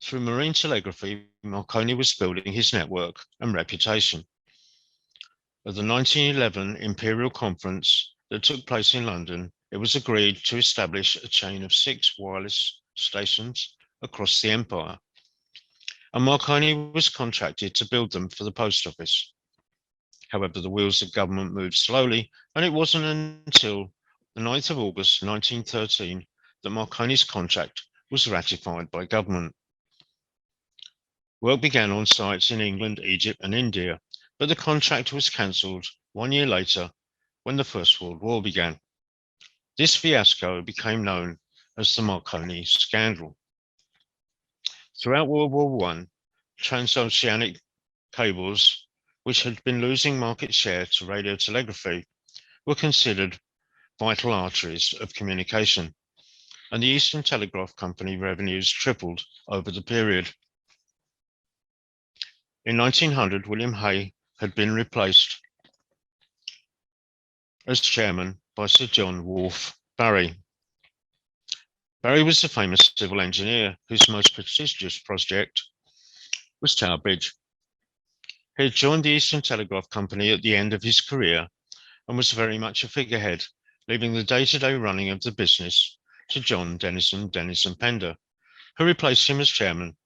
Through marine telegraphy, Marconi was building his network and reputation. At the 1911 Imperial Conference that took place in London, it was agreed to establish a chain of 6 wireless stations across the empire, and Marconi was contracted to build them for the post office. However, the wheels of government moved slowly, and it wasn't until the 9th of August 1913 that Marconi's contract was ratified by government. Work began on sites in England, Egypt, and India, but the contract was cancelled 1 year later when the First World War began. This fiasco became known as the Marconi scandal. Throughout World War I, transoceanic cables, which had been losing market share to radio telegraphy, were considered vital arteries of communication, and the Eastern Telegraph Company revenues tripled over the period. In 1900, William Hay had been replaced as chairman by Sir John Wolfe Barry. Barry was a famous civil engineer whose most prestigious project was Tower Bridge. He had joined the Eastern Telegraph Company at the end of his career and was very much a figurehead, leaving the day-to-day running of the business to John Denison Pender, who replaced him as chairman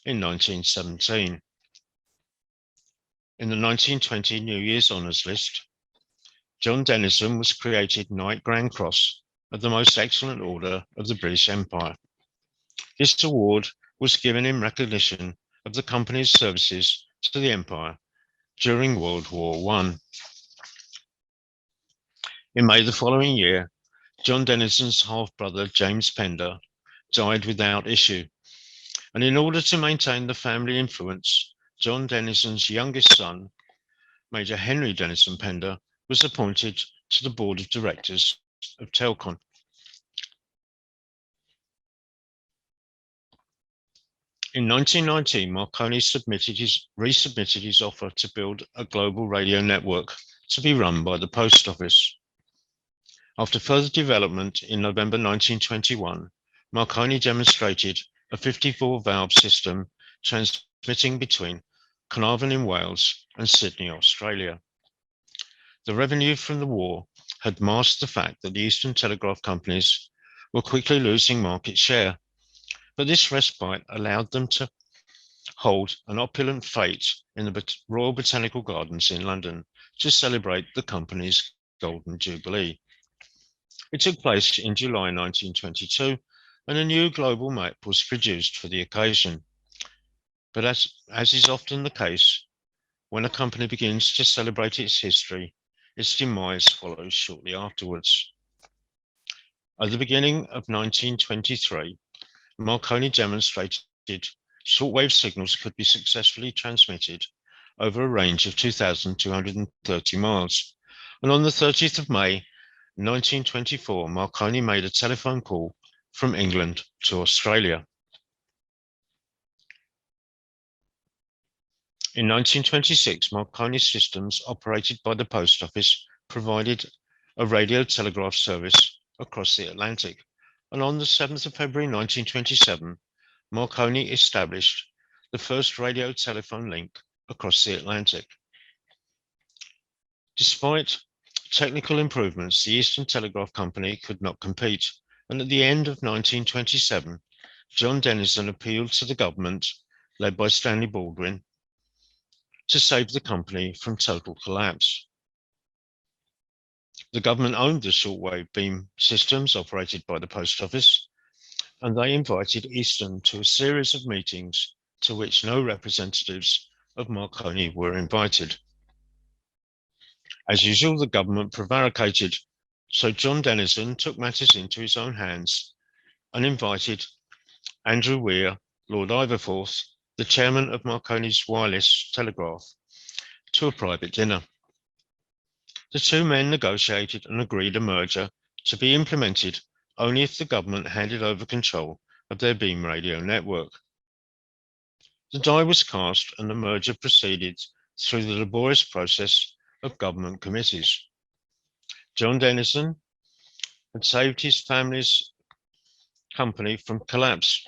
in 1917. In the 1920 New Year's Honours List, John Denison was created Knight Grand Cross of the Most Excellent Order of the British Empire. This award was given in recognition of the company's services to the Empire during World War I. In May the following year, John Denison's half-brother James Pender died without issue, and in order to maintain the family influence, John Denison's youngest son, Major Henry Denison Pender, was appointed to the board of directors of Telcon. In 1919, Marconi resubmitted his offer to build a global radio network to be run by the post office. After further development in November 1921, Marconi demonstrated a 54-valve system transmitting between Carnarvon in Wales and Sydney, Australia. The revenue from the war had masked the fact that the Eastern Telegraph companies were quickly losing market share, but this respite allowed them to hold an opulent fete in the Royal Botanical Gardens in London to celebrate the company's Golden Jubilee. It took place in July 1922, and a new global map was produced for the occasion. But as is often the case, when a company begins to celebrate its history, its demise follows shortly afterwards. At the beginning of 1923, Marconi demonstrated shortwave signals could be successfully transmitted over a range of 2,230 miles. And on the 30th of May, 1924, Marconi made a telephone call from England to Australia. In 1926, Marconi systems operated by the post office provided a radio telegraph service across the Atlantic. And on the 7th of February 1927, Marconi established the first radio telephone link across the Atlantic. Despite technical improvements, the Eastern Telegraph Company could not compete, and at the end of 1927, John Dennison appealed to the government, led by Stanley Baldwin, to save the company from total collapse. The government owned the shortwave beam systems operated by the post office, and they invited Eastern to a series of meetings to which no representatives of Marconi were invited. As usual, the government prevaricated, so John Dennison took matters into his own hands and invited Andrew Weir, Lord Iverforth, the chairman of Marconi's wireless telegraph, to a private dinner. The two men negotiated and agreed a merger to be implemented only if the government handed over control of their beam radio network. The die was cast and the merger proceeded through the laborious process of government committees. John Dennison had saved his family's company from collapse,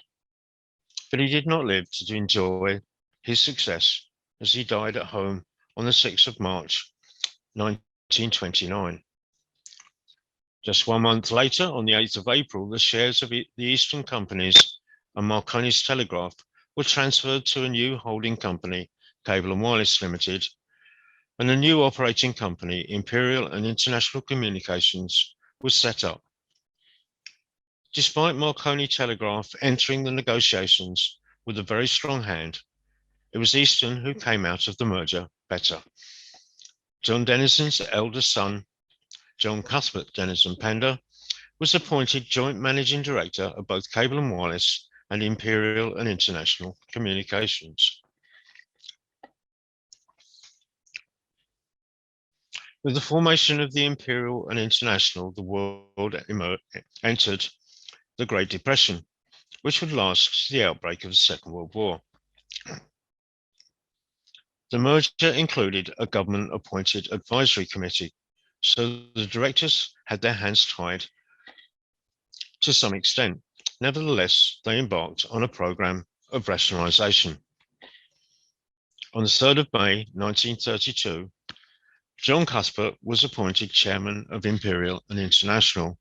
but he did not live to enjoy his success as he died at home on the 6th of March, 1929. Just 1 month later, on the 8th of April, the shares of the Eastern companies and Marconi's Telegraph were transferred to a new holding company, Cable and Wireless Limited, and a new operating company, Imperial and International Communications, was set up. Despite Marconi Telegraph entering the negotiations with a very strong hand, it was Eastern who came out of the merger better. John Dennison's eldest son, John Cuthbert Dennison Pender, was appointed joint managing director of both Cable and Wireless and Imperial and International Communications. With the formation of the Imperial and International, the world entered the Great Depression, which would last to the outbreak of the Second World War. The merger included a government-appointed advisory committee, so the directors had their hands tied to some extent. Nevertheless, they embarked on a program of rationalization. On the 3rd of May, 1932, John Cuthbert was appointed chairman of Imperial and International.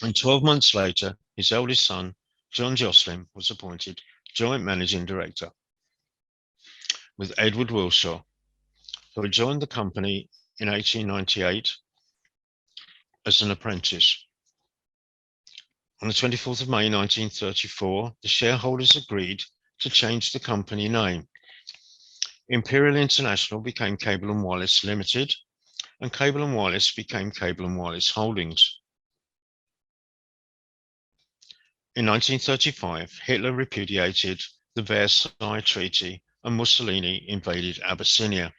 And 12 months later, his eldest son, John Jocelyn, was appointed joint managing director with Edward Wilshaw, who had joined the company in 1898 as an apprentice. On the 24th of May, 1934, the shareholders agreed to change the company name. Imperial International became Cable and Wireless Limited, and Cable and Wireless became Cable and Wireless Holdings. In 1935, Hitler repudiated the Versailles Treaty and Mussolini invaded Abyssinia.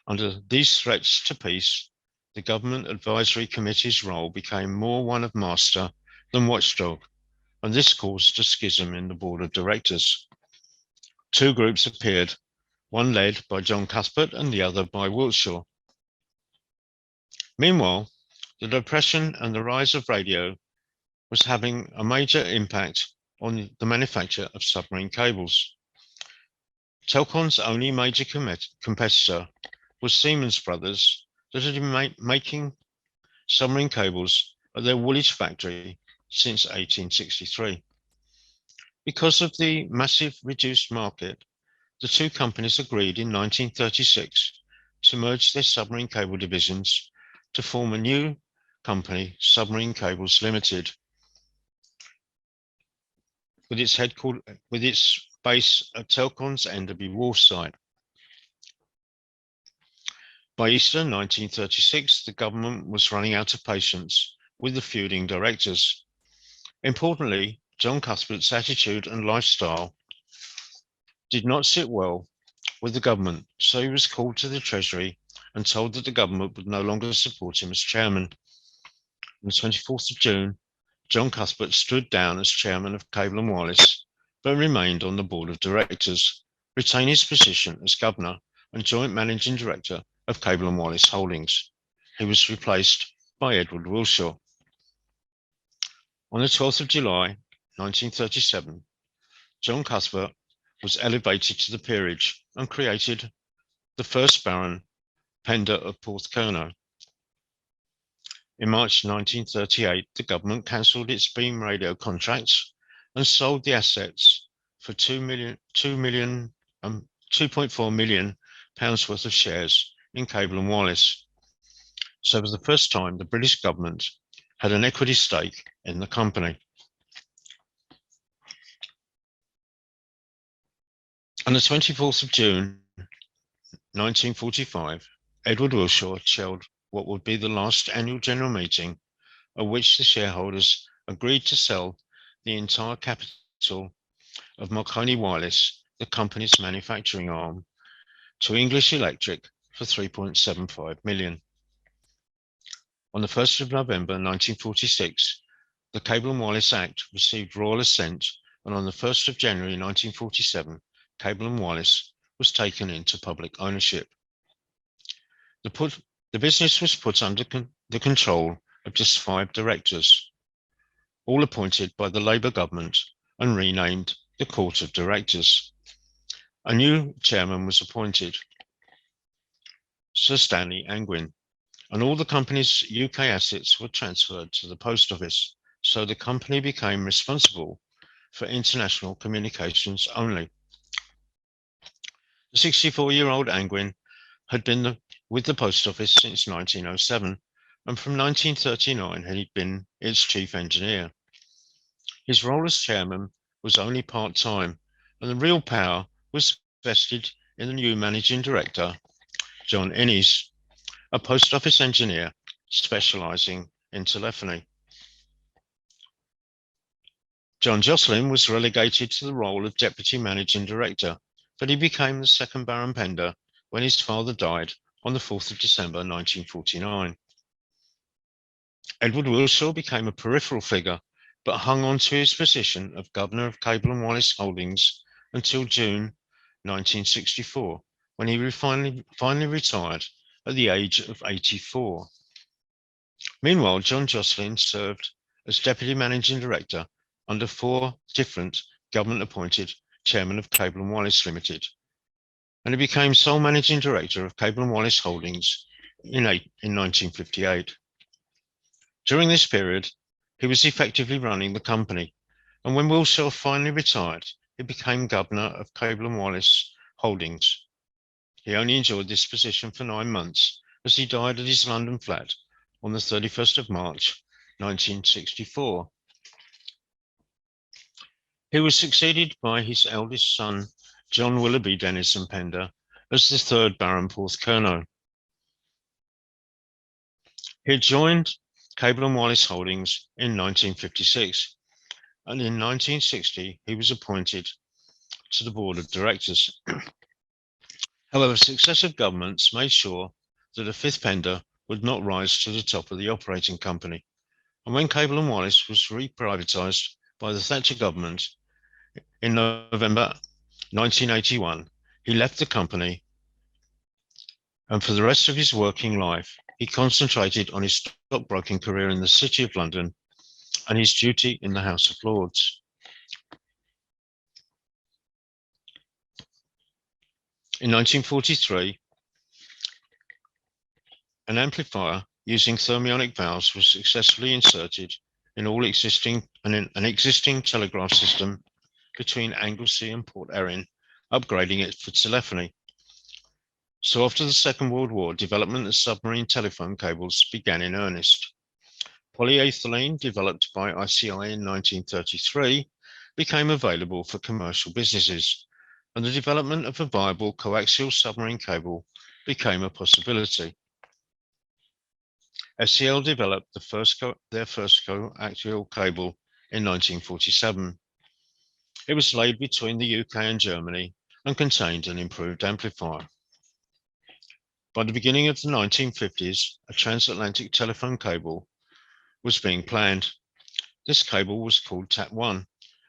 Under these threats to peace, the government advisory committee's role became more one of master than watchdog, and this caused a schism in the board of directors. Two groups appeared, one led by John Cuthbert and the other by Wilshaw. Meanwhile, the Depression and the rise of radio was having a major impact on the manufacture of submarine cables. Telcon's only major competitor was Siemens Brothers, that had been making submarine cables at their Woolwich factory since 1863. Because of the massive reduced market, the two companies agreed in 1936 to merge their submarine cable divisions to form a new company, Submarine Cables Limited, with its base at Telcon's Enderby Wharf site. By Easter 1936, the government was running out of patience with the feuding directors. Importantly, John Cuthbert's attitude and lifestyle did not sit well with the government, so he was called to the Treasury and told that the government would no longer support him as chairman. On the 24th of June, John Cuthbert stood down as chairman of Cable and Wireless, but remained on the board of directors, retaining his position as governor and joint managing director of Cable and Wireless Holdings. He was replaced by Edward Wilshaw. On the 12th of July, 1937, John Cuthbert was elevated to the peerage and created the first Baron Pender of Porthcurno. In March 1938, the government cancelled its beam radio contracts and sold the assets for £2.4 million worth of shares in Cable and Wireless. So for the first time, the British government had an equity stake in the company. On the 24th of June, 1945, Edward Wilshire chaired what would be the last annual general meeting, at which the shareholders agreed to sell the entire capital of Marconi Wireless, the company's manufacturing arm, to English Electric for £3.75 million. On the 1st of November 1946, the Cable and Wireless Act received royal assent, and on the 1st of January 1947, Cable and Wireless was taken into public ownership. The business was put under the control of just 5 directors, all appointed by the Labour government and renamed the Court of Directors. A new chairman was appointed, Sir Stanley Angwin, and all the company's UK assets were transferred to the post office, so the company became responsible for international communications only. The 64-year-old Angwin had been with the post office since 1907, and from 1939 had been its chief engineer. His role as chairman was only part-time, and the real power was vested in the new managing director, John Innes, a post office engineer specialising in telephony. John Jocelyn was relegated to the role of deputy managing director, but he became the second Baron Pender when his father died on the 4th of December 1949. Edward Wilshire became a peripheral figure, but hung on to his position of Governor of Cable and Wireless Holdings until June 1964, when he finally retired at the age of 84. Meanwhile, John Jocelyn served as Deputy Managing Director under 4 different government-appointed Chairman of Cable and Wireless Limited, and he became sole Managing Director of Cable and Wireless Holdings in 1958. During this period, he was effectively running the company, and when Wilshire finally retired, he became Governor of Cable and Wireless Holdings. He only enjoyed this position for 9 months, as he died at his London flat on the 31st of March, 1964. He was succeeded by his eldest son, John Willoughby Denison Pender, as the 3rd Baron Porthcurno. He had joined Cable and Wireless Holdings in 1956, and in 1960 he was appointed to the board of directors. However, successive governments made sure that a 5th Pender would not rise to the top of the operating company, and when Cable and Wireless was reprivatised by the Thatcher government in November 1981, he left the company, and for the rest of his working life, he concentrated on his stockbroking career in the City of London and his duty in the House of Lords. In 1943, an amplifier using thermionic valves was successfully inserted in an existing telegraph system between Anglesey and Port Erin, upgrading it for telephony. So after the Second World War, development of submarine telephone cables began in earnest. Polyethylene, developed by ICI in 1933, became available for commercial businesses, and the development of a viable coaxial submarine cable became a possibility. SCL developed their first coaxial cable in 1947. It was laid between the UK and Germany and contained an improved amplifier. By the beginning of the 1950s, a transatlantic telephone cable was being planned. This cable was called TAP1,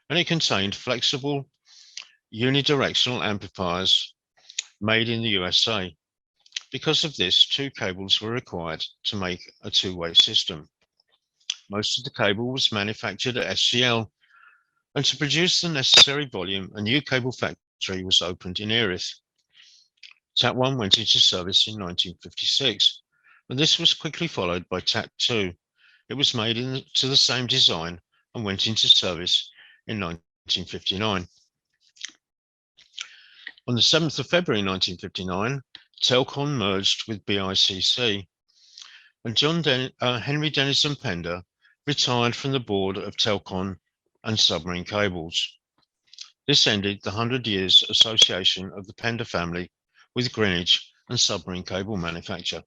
and it contained flexible unidirectional amplifiers made in the USA. Because of this, 2 cables were required to make a 2-way system. Most of the cable was manufactured at SCL, and to produce the necessary volume, a new cable factory was opened in Erith. TAP1 went into service in 1956, and this was quickly followed by TAP2 it was made to the same design and went into service in 1959. On the 7th of February 1959, Telcon merged with BICC, and Henry Denison Pender retired from the board of Telcon and Submarine Cables. This ended the 100 years association of the Pender family with Greenwich and submarine cable manufacture.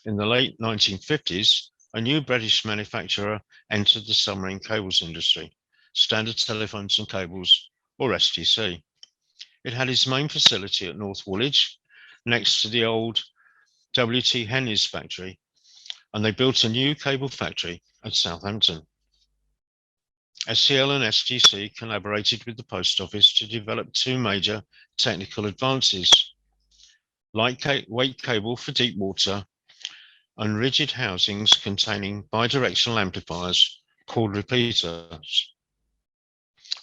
In the late 1950s, a new British manufacturer entered the submarine cables industry, Standard Telephones and Cables, or STC. It had its main facility at North Woolwich, next to the old W.T. Henry's factory, and they built a new cable factory at Southampton. SCL and STC collaborated with the Post Office to develop two major technical advances: lightweight cable for deep water and rigid housings containing bidirectional amplifiers called repeaters,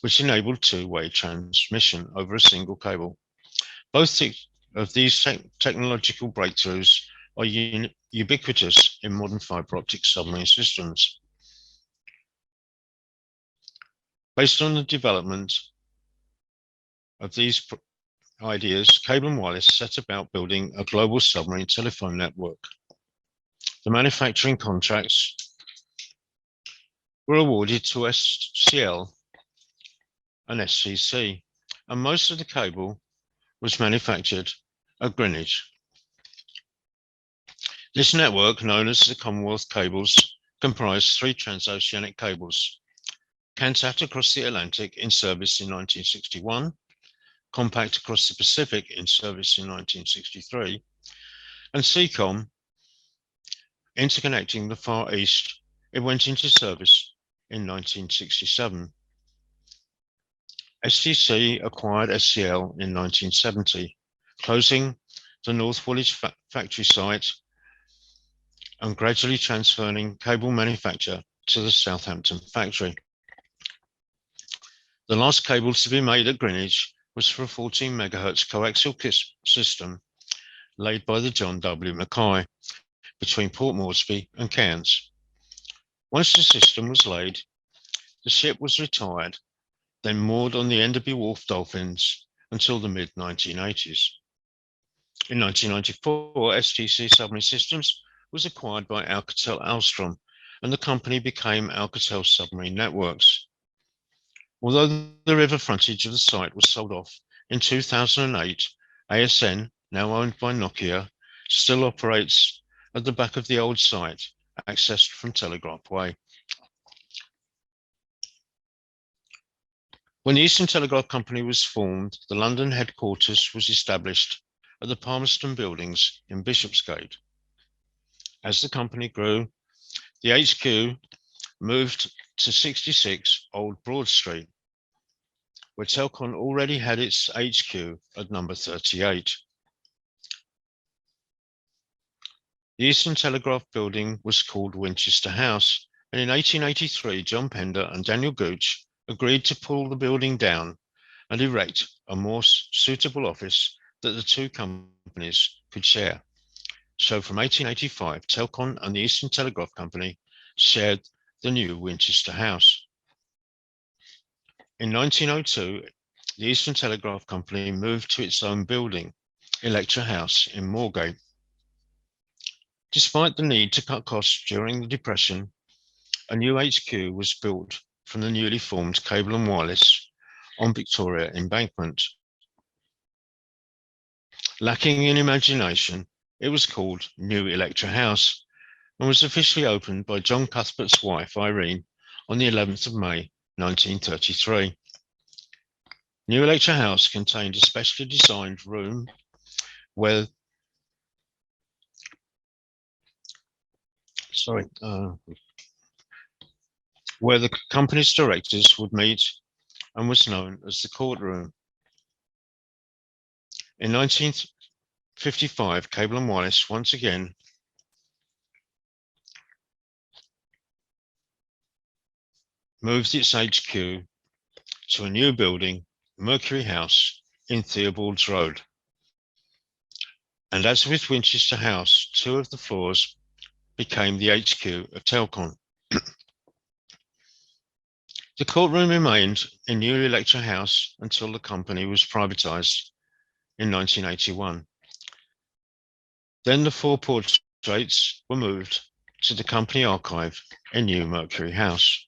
which enabled two-way transmission over a single cable. Both of these technological breakthroughs are ubiquitous in modern fibre optic submarine systems. Based on the development of these ideas, Cable and Wireless set about building a global submarine telephone network. The manufacturing contracts were awarded to SCL and STC, and most of the cable was manufactured at Greenwich. This network, known as the Commonwealth Cables, comprised three transoceanic cables: Cantat across the Atlantic in service in 1961, Compact across the Pacific in service in 1963, and Seacom interconnecting the Far East. It went into service in 1967. STC acquired SCL in 1970, closing the North Woolwich factory site and gradually transferring cable manufacture to the Southampton factory. The last cable to be made at Greenwich was for a 14 megahertz coaxial system laid by the John W. Mackay between Port Moresby and Cairns. Once the system was laid, the ship was retired, then moored on the Enderby Wharf Dolphins until the mid-1980s. In 1994, STC Submarine Systems was acquired by Alcatel Alstrom, and the company became Alcatel Submarine Networks. Although the river frontage of the site was sold off in 2008, ASN, now owned by Nokia, still operates at the back of the old site, accessed from Telegraph Way. When the Eastern Telegraph Company was formed, the London headquarters was established at the Palmerston Buildings in Bishopsgate. As the company grew, the HQ moved to 66 Old Broad Street, where Telcon already had its HQ at number 38. The Eastern Telegraph Building was called Winchester House, and in 1883, John Pender and Daniel Gooch agreed to pull the building down and erect a more suitable office that the two companies could share. So from 1885, Telcon and the Eastern Telegraph Company shared the new Winchester House. In 1902, the Eastern Telegraph Company moved to its own building, Electra House in Moorgate. Despite the need to cut costs during the Depression, a new HQ was built from the newly formed Cable and Wireless on Victoria Embankment. Lacking in imagination, it was called New Electra House and was officially opened by John Cuthbert's wife, Irene, on the 11th of May, 1933. New Electra House contained a specially designed room where the company's directors would meet and was known as the courtroom. In 1955, Cable and Wireless once again moved its HQ to a new building, Mercury House in Theobald's Road. And as with Winchester House, two of the floors became the HQ of Telcon. The courtroom remained in New Electra House until the company was privatised in 1981. Then the 4 portraits were moved to the company archive in New Mercury House.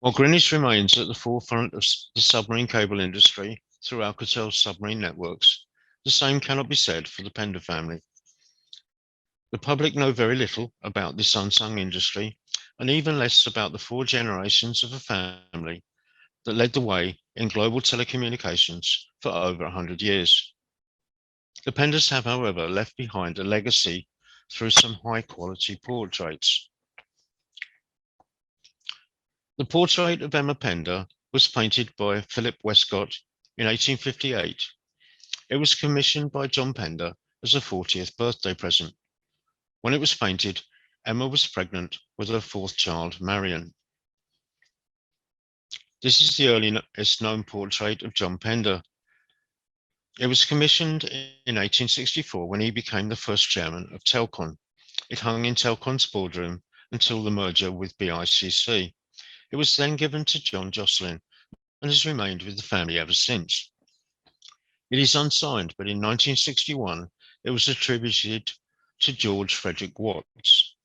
While Greenwich remains at the forefront of the submarine cable industry through Alcatel Submarine Networks, the same cannot be said for the Pender family. The public know very little about this unsung industry, and even less about the 4 generations of a family that led the way in global telecommunications for over 100 years. The Penders have, however, left behind a legacy through some high-quality portraits. The portrait of Emma Pender was painted by Philip Westcott in 1858. It was commissioned by John Pender as a 40th birthday present. When it was painted, Emma was pregnant with her 4th child, Marion. This is the earliest known portrait of John Pender. It was commissioned in 1864 when he became the first chairman of Telcon. It hung in Telcon's boardroom until the merger with BICC. It was then given to John Jocelyn and has remained with the family ever since. It is unsigned, but in 1961 it was attributed to George Frederick Watts.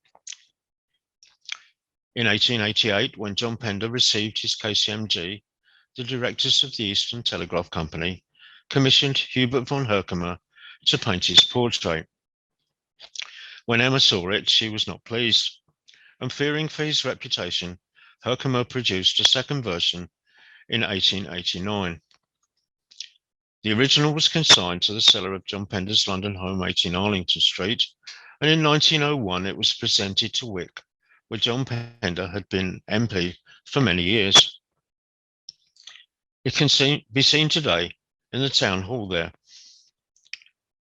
In 1888, when John Pender received his KCMG, the directors of the Eastern Telegraph Company commissioned Hubert von Herkomer to paint his portrait. When Emma saw it, she was not pleased, and fearing for his reputation, Herkomer produced a second version in 1889. The original was consigned to the cellar of John Pender's London home, 18 Arlington Street, and in 1901 it was presented to Wick, where John Pender had been MP for many years. It can be seen today in the town hall there.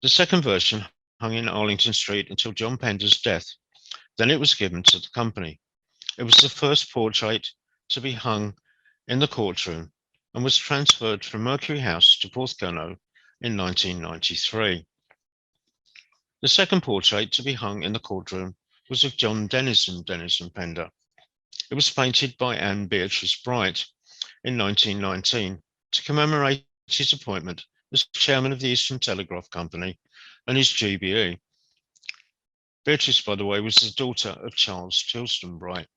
The second version hung in Arlington Street until John Pender's death. Then it was given to the company. It was the first portrait to be hung in the courtroom and was transferred from Mercury House to Porthcurno in 1993. The second portrait to be hung in the courtroom was of John Denison Pender. It was painted by Anne Beatrice Bright in 1919 to commemorate his appointment as chairman of the Eastern Telegraph Company and his GBE. Beatrice, by the way, was the daughter of Charles Tilston Bright.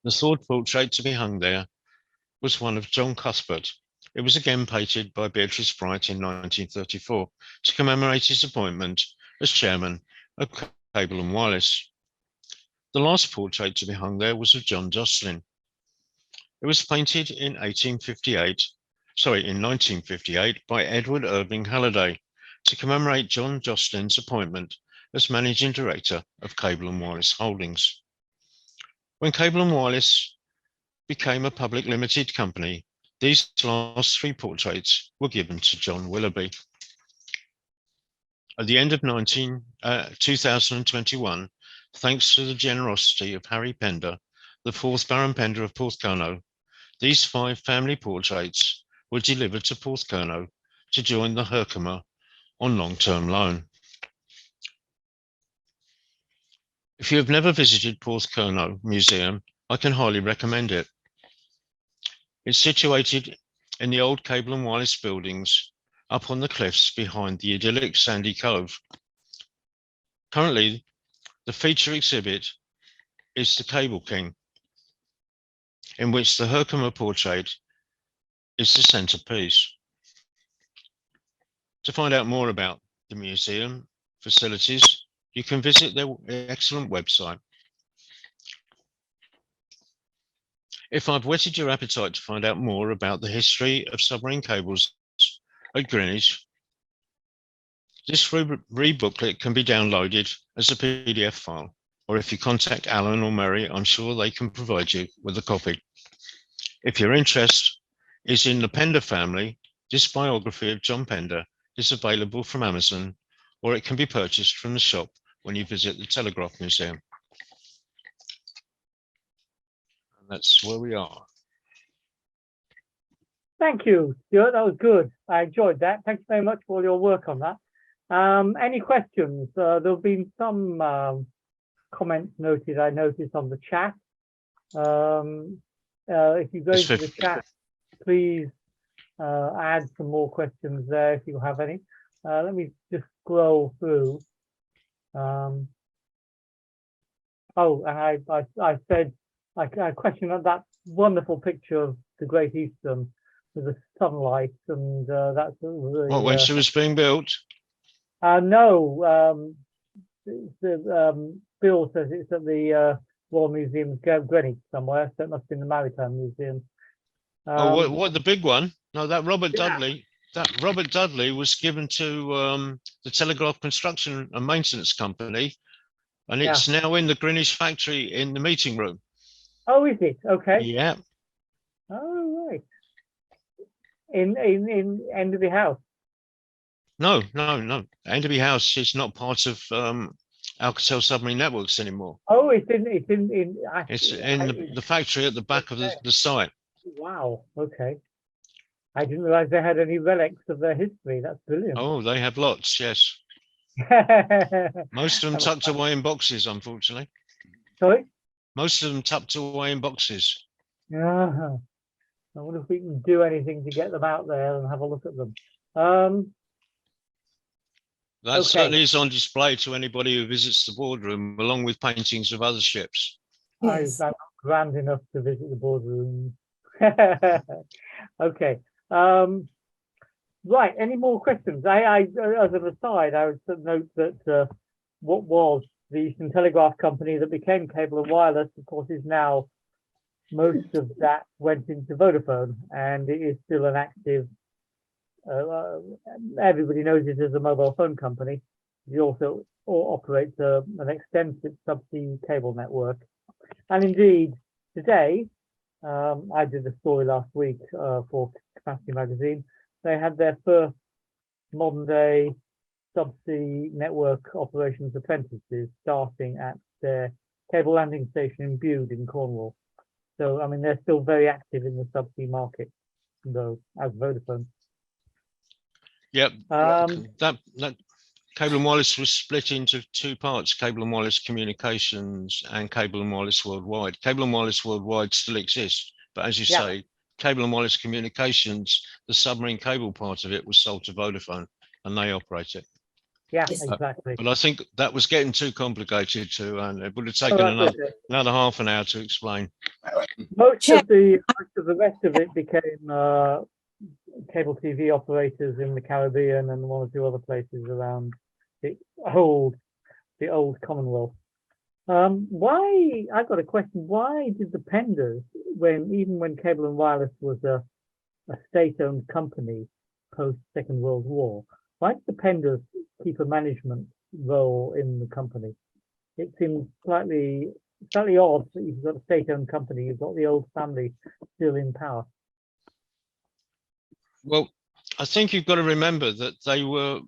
The third portrait to be hung there was one of John Cuthbert. It was again painted by Beatrice Bright in 1934 to commemorate his appointment as chairman of Cable and Wireless. The last portrait to be hung there was of John Jocelyn. It was painted in 1958 by Edward Irving Halliday to commemorate John Jocelyn's appointment as managing director of Cable and Wireless Holdings. When Cable and Wireless became a public limited company, these last 3 portraits were given to John Willoughby. At the end of 2021, thanks to the generosity of Harry Pender, the 4th Baron Pender of Porthcurno, these 5 family portraits were delivered to Porthcurno to join the Herkomer on long-term loan. If you have never visited Porthcurno Museum, I can highly recommend it. It's situated in the old Cable and Wireless buildings up on the cliffs behind the idyllic Sandy Cove. Currently, the feature exhibit is the Cable King, in which the Herkomer portrait is the centerpiece. To find out more about the museum facilities, you can visit their excellent website. If I've whetted your appetite to find out more about the history of submarine cables at Greenwich, this free booklet can be downloaded as a PDF file, or if you contact Alan or Mary, I'm sure they can provide you with a copy. If your interest is in the Pender family, this biography of John Pender is available from Amazon, or it can be purchased from the shop when you visit the Telegraph Museum. And that's where we are. Thank you, Stuart. That was good. I enjoyed that. Thank you very much for all your work on that. Any questions? There have been some comments noted. I noticed on the chat. If you go Yes, into the chat, please add some more questions there if you have any. Let me just scroll through. Oh, and I said I questioned that wonderful picture of the Great Eastern with the sunlight, and that's really, What, when she was being built? no, Bill says it's at the Royal Museum of Greenwich somewhere, so it must be in the Maritime Museum. Oh, what the big one? No, that Robert Yeah. Dudley. That Robert Dudley was given to the Telegraph Construction and Maintenance Company, and it's now in the Greenwich factory in the meeting room. Oh, is it? Okay. Yeah. Oh, right. In Enderby House. No. Enderby House is not part of Alcatel Submarine Networks anymore. Oh, it's in It's in the factory at the back of the site. Wow. Okay. I didn't realize they had any relics of their history. That's brilliant. Oh, they have lots. Yes. Most of them tucked away in boxes, unfortunately. Sorry? Most of them tucked away in boxes. Yeah. I wonder if we can do anything to get them out there and have a look at them. That Okay. certainly is on display to anybody who visits the boardroom, along with paintings of other ships. Yes. I'm not grand enough to visit the boardroom. Okay. Right. Any more questions? I as an aside, I would note that what was the Eastern Telegraph Company that became Cable and Wireless, of course, is now most of that went into Vodafone, and it is still an active. Everybody knows it as a mobile phone company. It also operates an extensive subsea cable network, and indeed today. I did a story last week for Capacity Magazine. They had their first modern day subsea network operations apprentices starting at their cable landing station in Bude in Cornwall. So, I mean, they're still very active in the subsea market, though, as Vodafone. Yep. That Cable and Wireless was split into two parts: Cable and Wireless Communications and Cable and Wireless Worldwide. Cable and Wireless Worldwide still exists, but as you say, Cable and Wireless Communications, the submarine cable part of it, was sold to Vodafone, and they operate it. Yeah, Yes. exactly. But I think that was getting too complicated to, and it would have taken another half an hour to explain. Most of the rest of it became cable TV operators in the Caribbean and one or two other places around the old Commonwealth. Why? I've got a question. Why did the Penders, even when Cable and Wireless was a state-owned company post Second World War, why did the Penders keep a management role in the company? It seems slightly odd that you've got a state-owned company, you've got the old family still in power. Well, I think you've got to remember that they were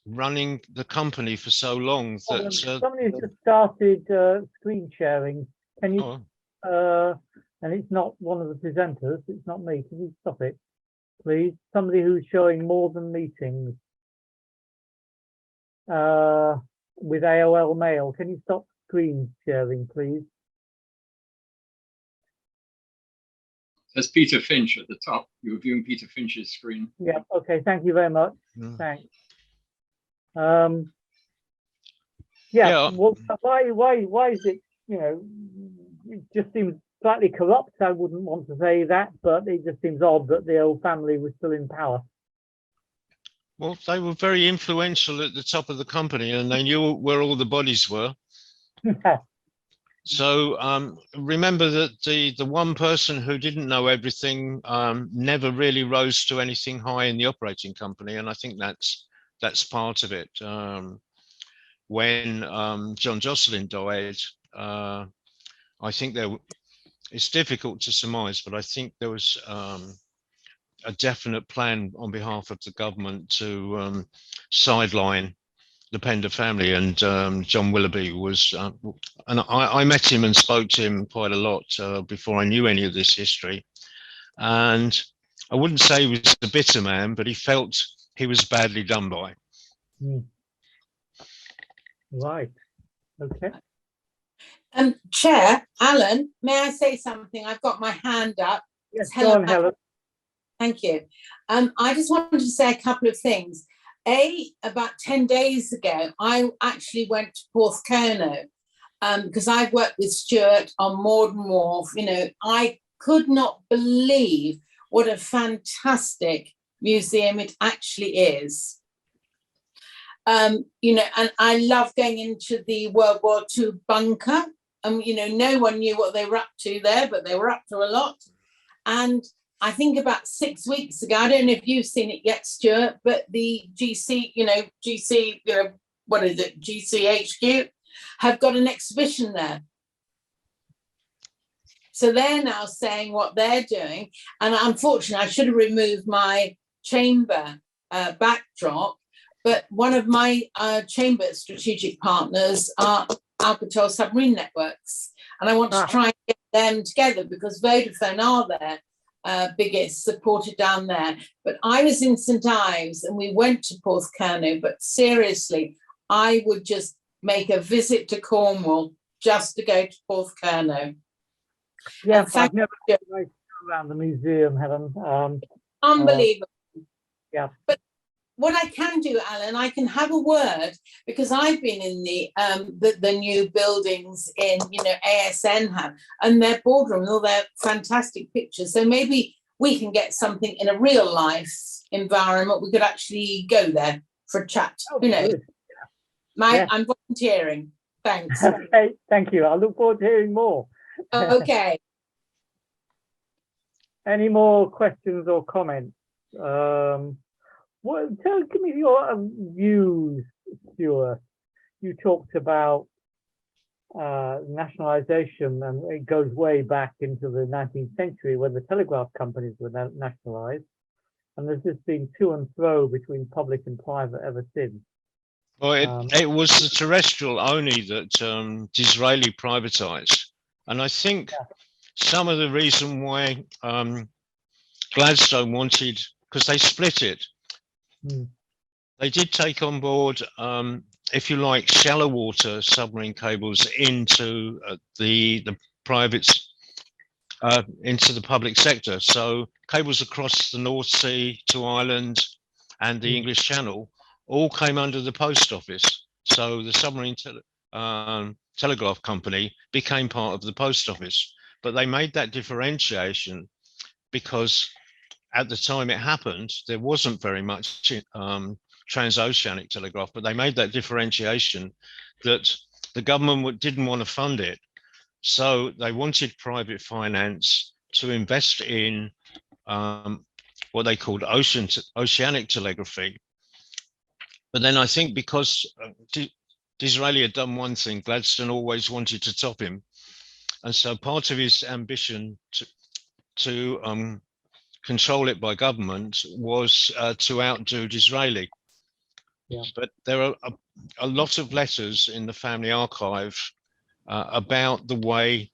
running the company for so long that Somebody's just started screen sharing. Can you? And it's not one of the presenters. It's not me. Can you stop it, please? Somebody who's showing more than meetings with AOL Mail. Can you stop screen sharing, please? There's Peter Finch at the top. You're viewing Peter Finch's screen. Yeah. Okay. Thank you very much. Thanks. Yeah. Well, why is it? You know, it just seems slightly corrupt. I wouldn't want to say that, but it just seems odd that the old family was still in power. Well, they were very influential at the top of the company, and they knew where all the bodies were. So remember that the one person who didn't know everything never really rose to anything high in the operating company, and I think that's part of it. When John Jocelyn died, I think it's difficult to surmise, but I think there was a definite plan on behalf of the government to sideline the Pender family, and John Willoughby was, and I met him and spoke to him quite a lot before I knew any of this history, and I wouldn't say he was a bitter man, but he felt he was badly done by. Right. Okay. Chair, Alan, may I say something? I've got my hand up. Yes, It's go on, Helen. Thank you. I just wanted to say a couple of things. About 10 days ago, I actually went to Porthcurno because I've worked with Stewart on Morden Wharf. You know, I could not believe what a fantastic museum it actually is. You know, and I love going into the World War II bunker. You know, no one knew what they were up to there, but they were up to a lot. And I think about 6 weeks ago, I don't know if you've seen it yet, Stuart, but the GCHQ have got an exhibition there. So they're now saying what they're doing. And unfortunately, I should have removed my chamber backdrop, but one of my chamber strategic partners are Alcatel Submarine Networks. And I want to try and get them together because Vodafone are there. Biggest supported down there, but I was in St Ives and we went to Porthcurno. But seriously, I would just make a visit to Cornwall just to go to Porthcurno. Yes, I've never been around the museum, Helen. Unbelievable. Yeah. But what I can do, Alan, I can have a word because I've been in the new buildings in, you know, ASN have, and their boardroom, all their fantastic pictures. So maybe we can get something in a real life environment. We could actually go there for a chat. Oh, Who knows? Yeah. I'm volunteering. Thanks. Okay, thank you. I look forward to hearing more. Okay. Any more questions or comments? Give me your views, Stuart. You talked about nationalisation, and it goes way back into the 19th century when the telegraph companies were nationalised, and there's just been to and fro between public and private ever since. Well, it was the terrestrial only that Disraeli privatised, and I think some of the reason why Gladstone wanted, because they split it. They did take on board, if you like, shallow water submarine cables into the private, into the public sector. So cables across the North Sea to Ireland and the English Channel all came under the post office. So the submarine telegraph company became part of the post office. But they made that differentiation because at the time it happened, there wasn't very much transoceanic telegraph, but they made that differentiation that the government didn't want to fund it. So they wanted private finance to invest in what they called oceanic telegraphy. But then I think because Disraeli had done one thing, Gladstone always wanted to top him. And so part of his ambition to control it by government was to outdo Disraeli. Yeah. But there are a lot of letters in the family archive about the way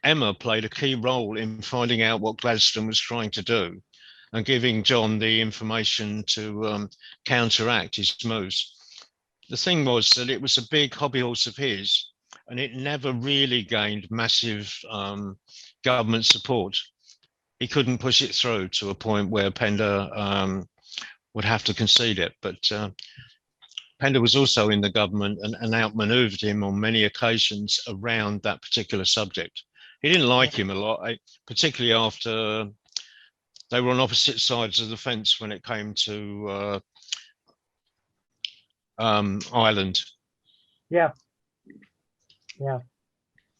Emma played a key role in finding out what Gladstone was trying to do and giving John the information to counteract his moves. The thing was that it was a big hobby horse of his, and it never really gained massive government support. He couldn't push it through to a point where Pender would have to concede it. But Pender was also in the government and outmaneuvered him on many occasions around that particular subject. He didn't like him a lot, particularly after they were on opposite sides of the fence when it came to Ireland. Yeah. Yeah.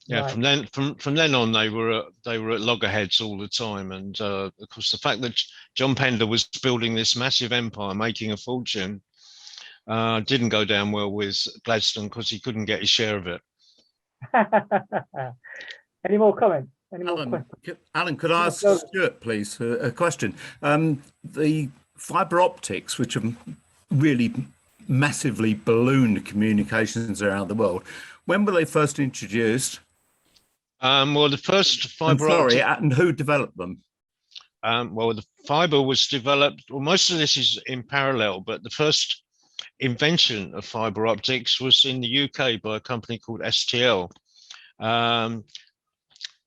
Yeah, Right. from then on, they were at loggerheads all the time, and of course, the fact that John Pender was building this massive empire, making a fortune, didn't go down well with Gladstone because he couldn't get his share of it. Any more comments? Any more questions? Alan, could I ask Stuart, please, a question? The fibre optics, which have really massively ballooned communications around the world, when were they first introduced? Well, the first fibre optic... and who developed them? Well, the fibre was developed, well, most of this is in parallel, but the first invention of fibre optics was in the UK by a company called STL. In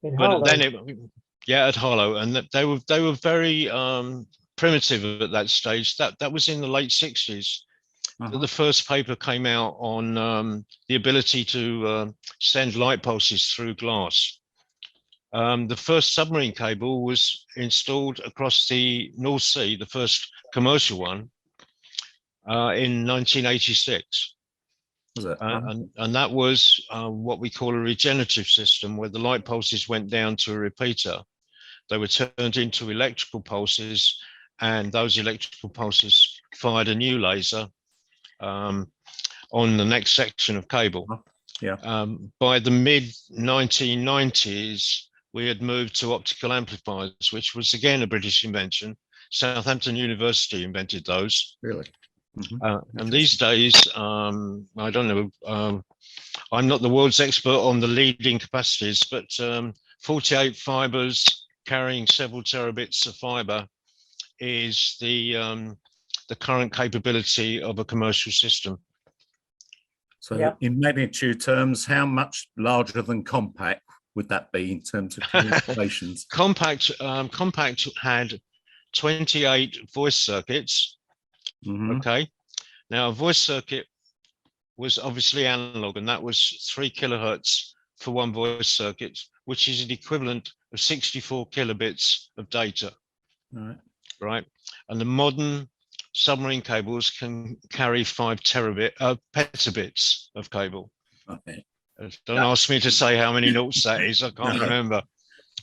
But Harlow. then at Harlow, and they were very primitive at that stage. That was in the late 60s. The first paper came out on the ability to send light pulses through glass. The first submarine cable was installed across the North Sea, the first commercial one, in 1986. Was it? And that was what we call a regenerative system, where the light pulses went down to a repeater. They were turned into electrical pulses, and those electrical pulses fired a new laser on the next section of cable. By the mid-1990s, we had moved to optical amplifiers, which was again a British invention. Southampton University invented those. Really? And these days, I don't know, I'm not the world's expert on the leading capacities, but 48 fibers carrying several terabits of fiber is the current capability of a commercial system. So in magnitude terms, how much larger than compact would that be in terms of communications? Compact had 28 voice circuits. Okay. Now a voice circuit was obviously analog, and that was 3 kilohertz for one voice circuit, which is an equivalent of 64 kilobits of data. Right. And the modern submarine cables can carry 5 petabits of cable. Don't ask me to say how many noughts that is. I can't remember.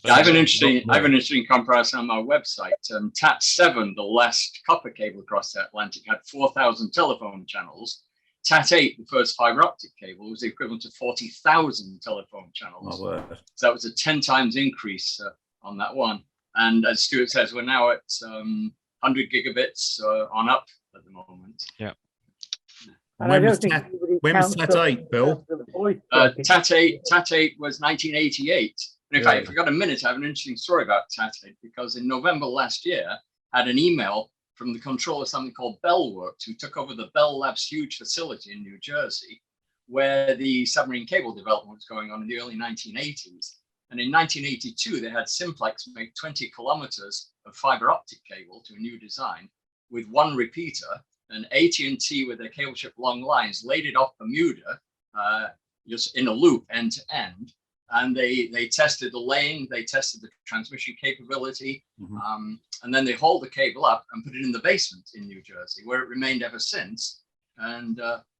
Yeah, I have an interesting comparison on my website. TAT7, the last copper cable across the Atlantic, had 4,000 telephone channels. TAT8, the first fiber optic cable, was the equivalent to 40,000 telephone channels. So that was a 10 times increase on that one. And as Stewart says, we're now at 100 gigabits on up at the moment. Yeah. And when was TAT8, Bill? TAT8 was 1988. And in fact, if you've got a minute, I have an interesting story about TAT8, because in November last year, I had an email from the controller of something called Bell Works, who took over the Bell Labs huge facility in New Jersey, where the submarine cable development was going on in the early 1980s. And in 1982, they had Simplex make 20 kilometers of fiber optic cable to a new design with one repeater, and AT&T with their cable ship long lines laid it off Bermuda, just in a loop end to end. And they tested the laying, they tested the transmission capability, and then they hauled the cable up and put it in the basement in New Jersey, where it remained ever since. And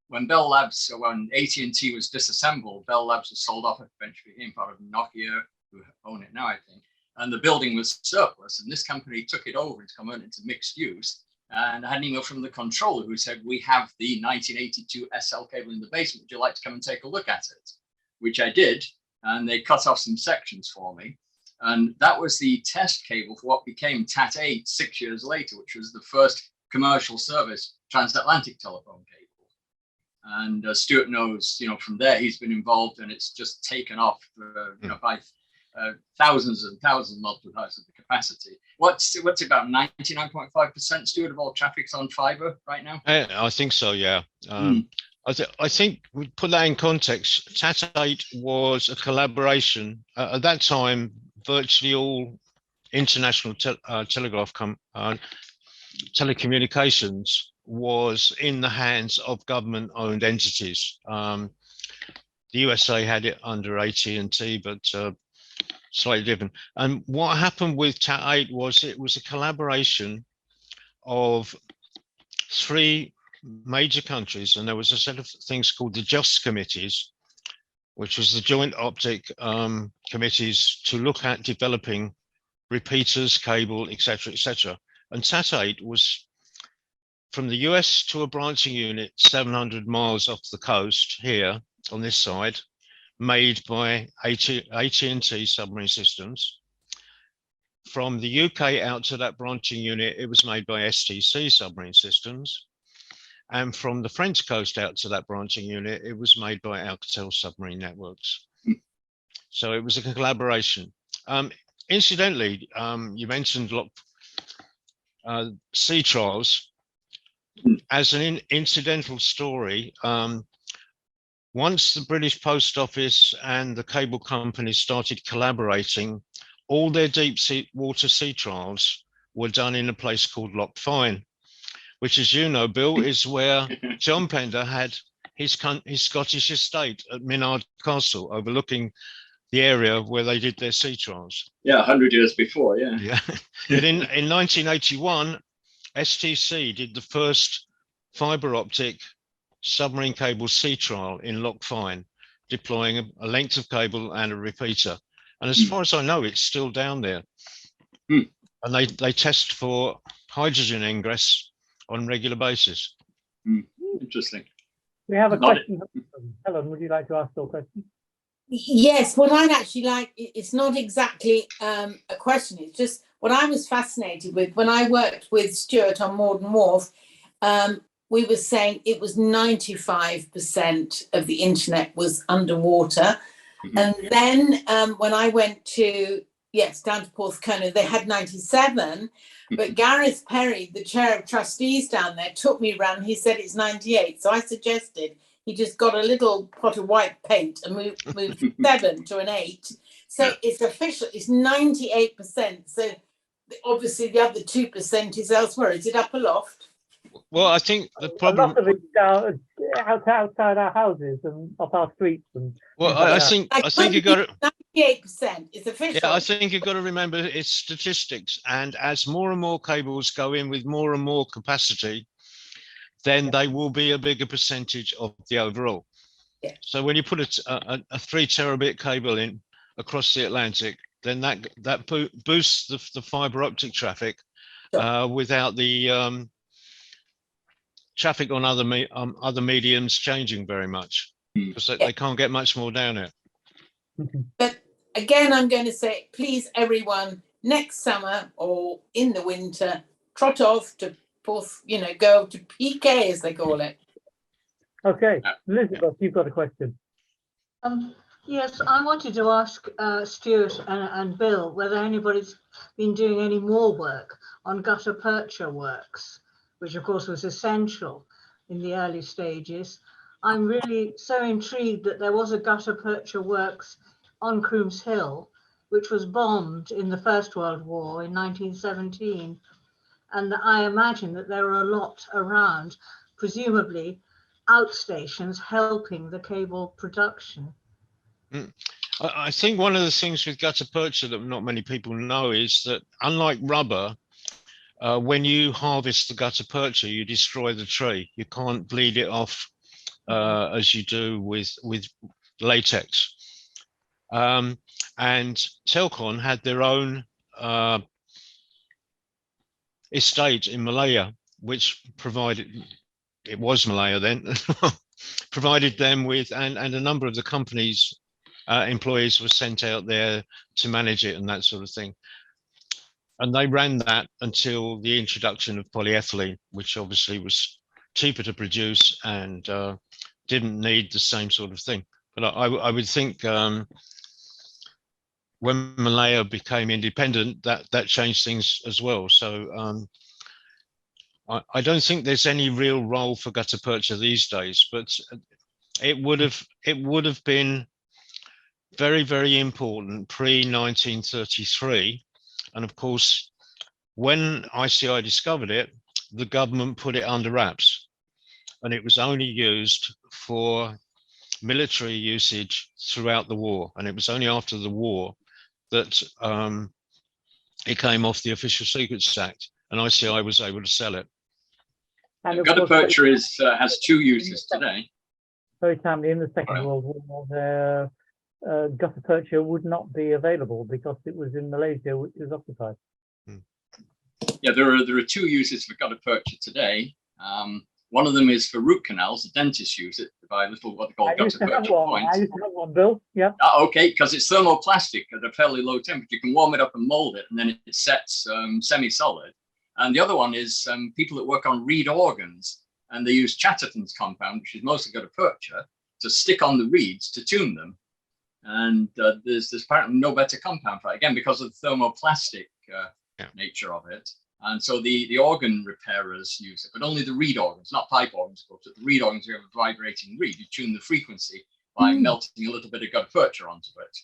when AT&T was disassembled, Bell Labs was sold off, eventually became part of Nokia, who own it now, I think. And the building was surplus, and this company took it over to convert it into mixed use. And I had an email from the controller who said, we have the 1982 SL cable in the basement. Would you like to come and take a look at it? Which I did. And they cut off some sections for me. And that was the test cable for what became TAT8 6 years later, which was the first commercial service transatlantic telephone cable. And Stewart knows, from there he's been involved, and it's just taken off, by thousands and thousands, multiple times of the capacity. What's about 99.5%, Stewart, of all traffic's on fiber right now? I think so, yeah. I think we put that in context. TAT8 was a collaboration. At that time, virtually all international telecommunications was in the hands of government-owned entities. The USA had it under AT&T, but slightly different. And what happened with TAT8 was it was a collaboration of 3 major countries, and there was a set of things called the JOST committees, which was the joint optic committees to look at developing repeaters, cable, etc., etc. And TAT8 was from the US to a branching unit 700 miles off the coast here on this side, made by AT&T Submarine Systems. From the UK out to that branching unit, it was made by STC Submarine Systems. And from the French coast out to that branching unit, it was made by Alcatel Submarine Networks. So it was a collaboration. incidentally, you mentioned sea trials. As an incidental story, once the British Post Office and the cable companies started collaborating, all their deep water sea trials were done in a place called Loch Fyne, which, as you know, Bill, is where John Pender had his Scottish estate at Minard Castle, overlooking the area where they did their sea trials. Yeah, 100 years before, yeah. Yeah. But in 1981, STC did the first fibre optic submarine cable sea trial in Loch Fyne, deploying a length of cable and a repeater. And as far as I know, it's still down there. And they test for hydrogen ingress on regular basis. Interesting. We have a question. Helen, would you like to ask your question? Yes, what I'd actually like, it's not exactly a question, it's just what I was fascinated with when I worked with Stewart on Morden Wharf. We were saying it was 95% of the internet was underwater. And then when I went to, down to Porthcurno, they had 97. But Gareth Perry, the chair of trustees down there, took me around. He said it's 98. So I suggested he just got a little pot of white paint and moved 7 to an 8. So it's official. It's 98%. So obviously the other 2% is elsewhere. Is it up aloft? Well, I think the problem. A lot of it's down outside our houses and up our streets. And well, I think you got to. 98% is official. Yeah, I think you've got to remember it's statistics, and as more and more cables go in with more and more capacity, then they will be a bigger percentage of the overall. Yeah. So when you put a 3 terabit cable in across the Atlantic, then that boosts the fibre optic traffic without the traffic on other mediums changing very much, because they can't get much more down there. But again, I'm going to say, please, everyone, next summer or in the winter, trot off to go to PK, as they call it. Okay, Elizabeth, you've got a question. Yes, I wanted to ask Stuart and Bill whether anybody's been doing any more work on gutta percha works, which of course was essential in the early stages. I'm really so intrigued that there was a gutta percha works on Crooms Hill, which was bombed in the First World War in 1917. And I imagine that there are a lot around, presumably outstations helping the cable production. I think one of the things with gutta percha that not many people know is that, unlike rubber, when you harvest the gutta percha, you destroy the tree. You can't bleed it off as you do with latex. And Telcon had their own estate in Malaya, which provided them with, and a number of the company's employees were sent out there to manage it and that sort of thing. And they ran that until the introduction of polyethylene, which obviously was cheaper to produce and didn't need the same sort of thing. But I would think when Malaya became independent, that changed things as well. So I don't think there's any real role for gutta percha these days, but it would have been very, very important pre-1933. And of course, when ICI discovered it, the government put it under wraps, and it was only used for military usage throughout the war. And it was only after the war that it came off the Official Secrets Act, and ICI was able to sell it. And gutta percha has 2 uses today. Very timely, in the Second World War, gutta percha would not be available because it was in Malaysia, which was occupied. Yeah, there are 2 uses for gutta percha today. One of them is for root canals. The dentists use it to buy little what they call gutta percha points. I used to have one, Bill. Yeah. Okay, because it's thermoplastic at a fairly low temperature. You can warm it up and mold it, and then it sets semi-solid. And the other one is people that work on reed organs, and they use Chatterton's compound, which is mostly gutta percha, to stick on the reeds to tune them. And there's apparently no better compound for it, again, because of the thermoplastic nature of it. And so the organ repairers use it, but only the reed organs, not pipe organs, but the reed organs, we have a vibrating reed. You tune the frequency by melting a little bit of gutta percha onto it.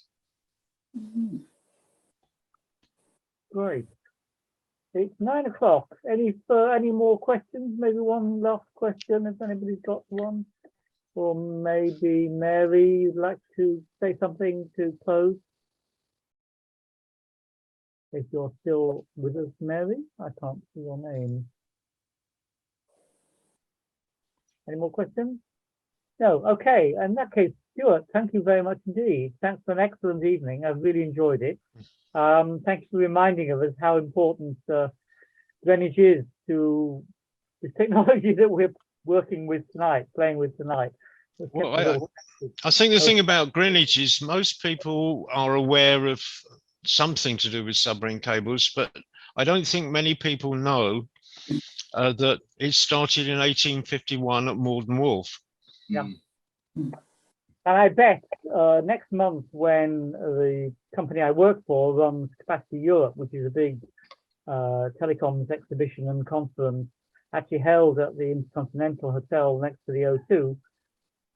Great. It's 9 o'clock. Any more questions? Maybe one last question, if anybody's got one. Or maybe Mary, you'd like to say something to close? If you're still with us, Mary, I can't see your name. Any more questions? No, okay. In that case, Stewart, thank you very much indeed. Thanks for an excellent evening. I've really enjoyed it. Thank you for reminding of us how important Greenwich is to the technology that we're working with tonight, playing with tonight. Well, I think the thing about Greenwich is most people are aware of something to do with submarine cables, but I don't think many people know that it started in 1851 at Morden Wharf. Yeah. And I bet next month, when the company I work for runs Capacity Europe, which is a big telecoms exhibition and conference actually held at the Intercontinental Hotel next to the O2,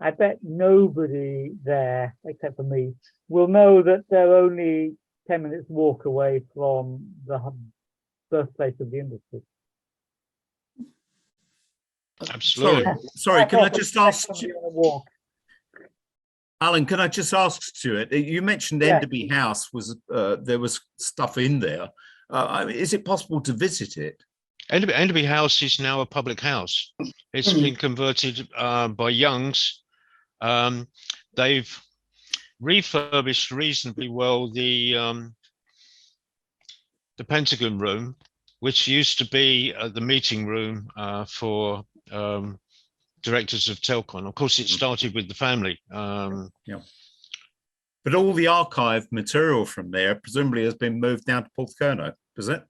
I bet nobody there, except for me, will know that they're only 10 minutes walk away from the birthplace of the industry. Absolutely. Sorry, can I just ask, Alan, can I just ask Stuart, you mentioned Enderby House was, there was stuff in there. Is it possible to visit it? Enderby House is now a public house. It's been converted by Young's. They've refurbished reasonably well the Pentagon room, which used to be the meeting room for directors of Telcon. Of course, it started with the family. Yeah. But all the archive material from there presumably has been moved down to Porthcurno, does it?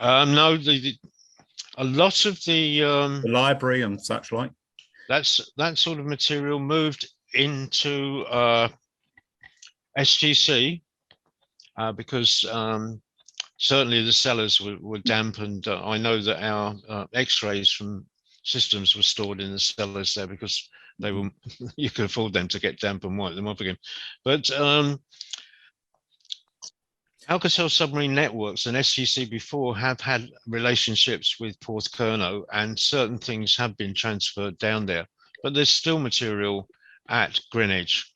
No, a lot of the library and such like. That sort of material moved into SGC because certainly the cellars were damp, and I know that our X-rays from systems were stored in the cellars there because they were you could afford them to get damp and wipe them up again. But Alcatel Submarine Networks and SGC before have had relationships with Porthcurno, and certain things have been transferred down there, but there's still material at Greenwich.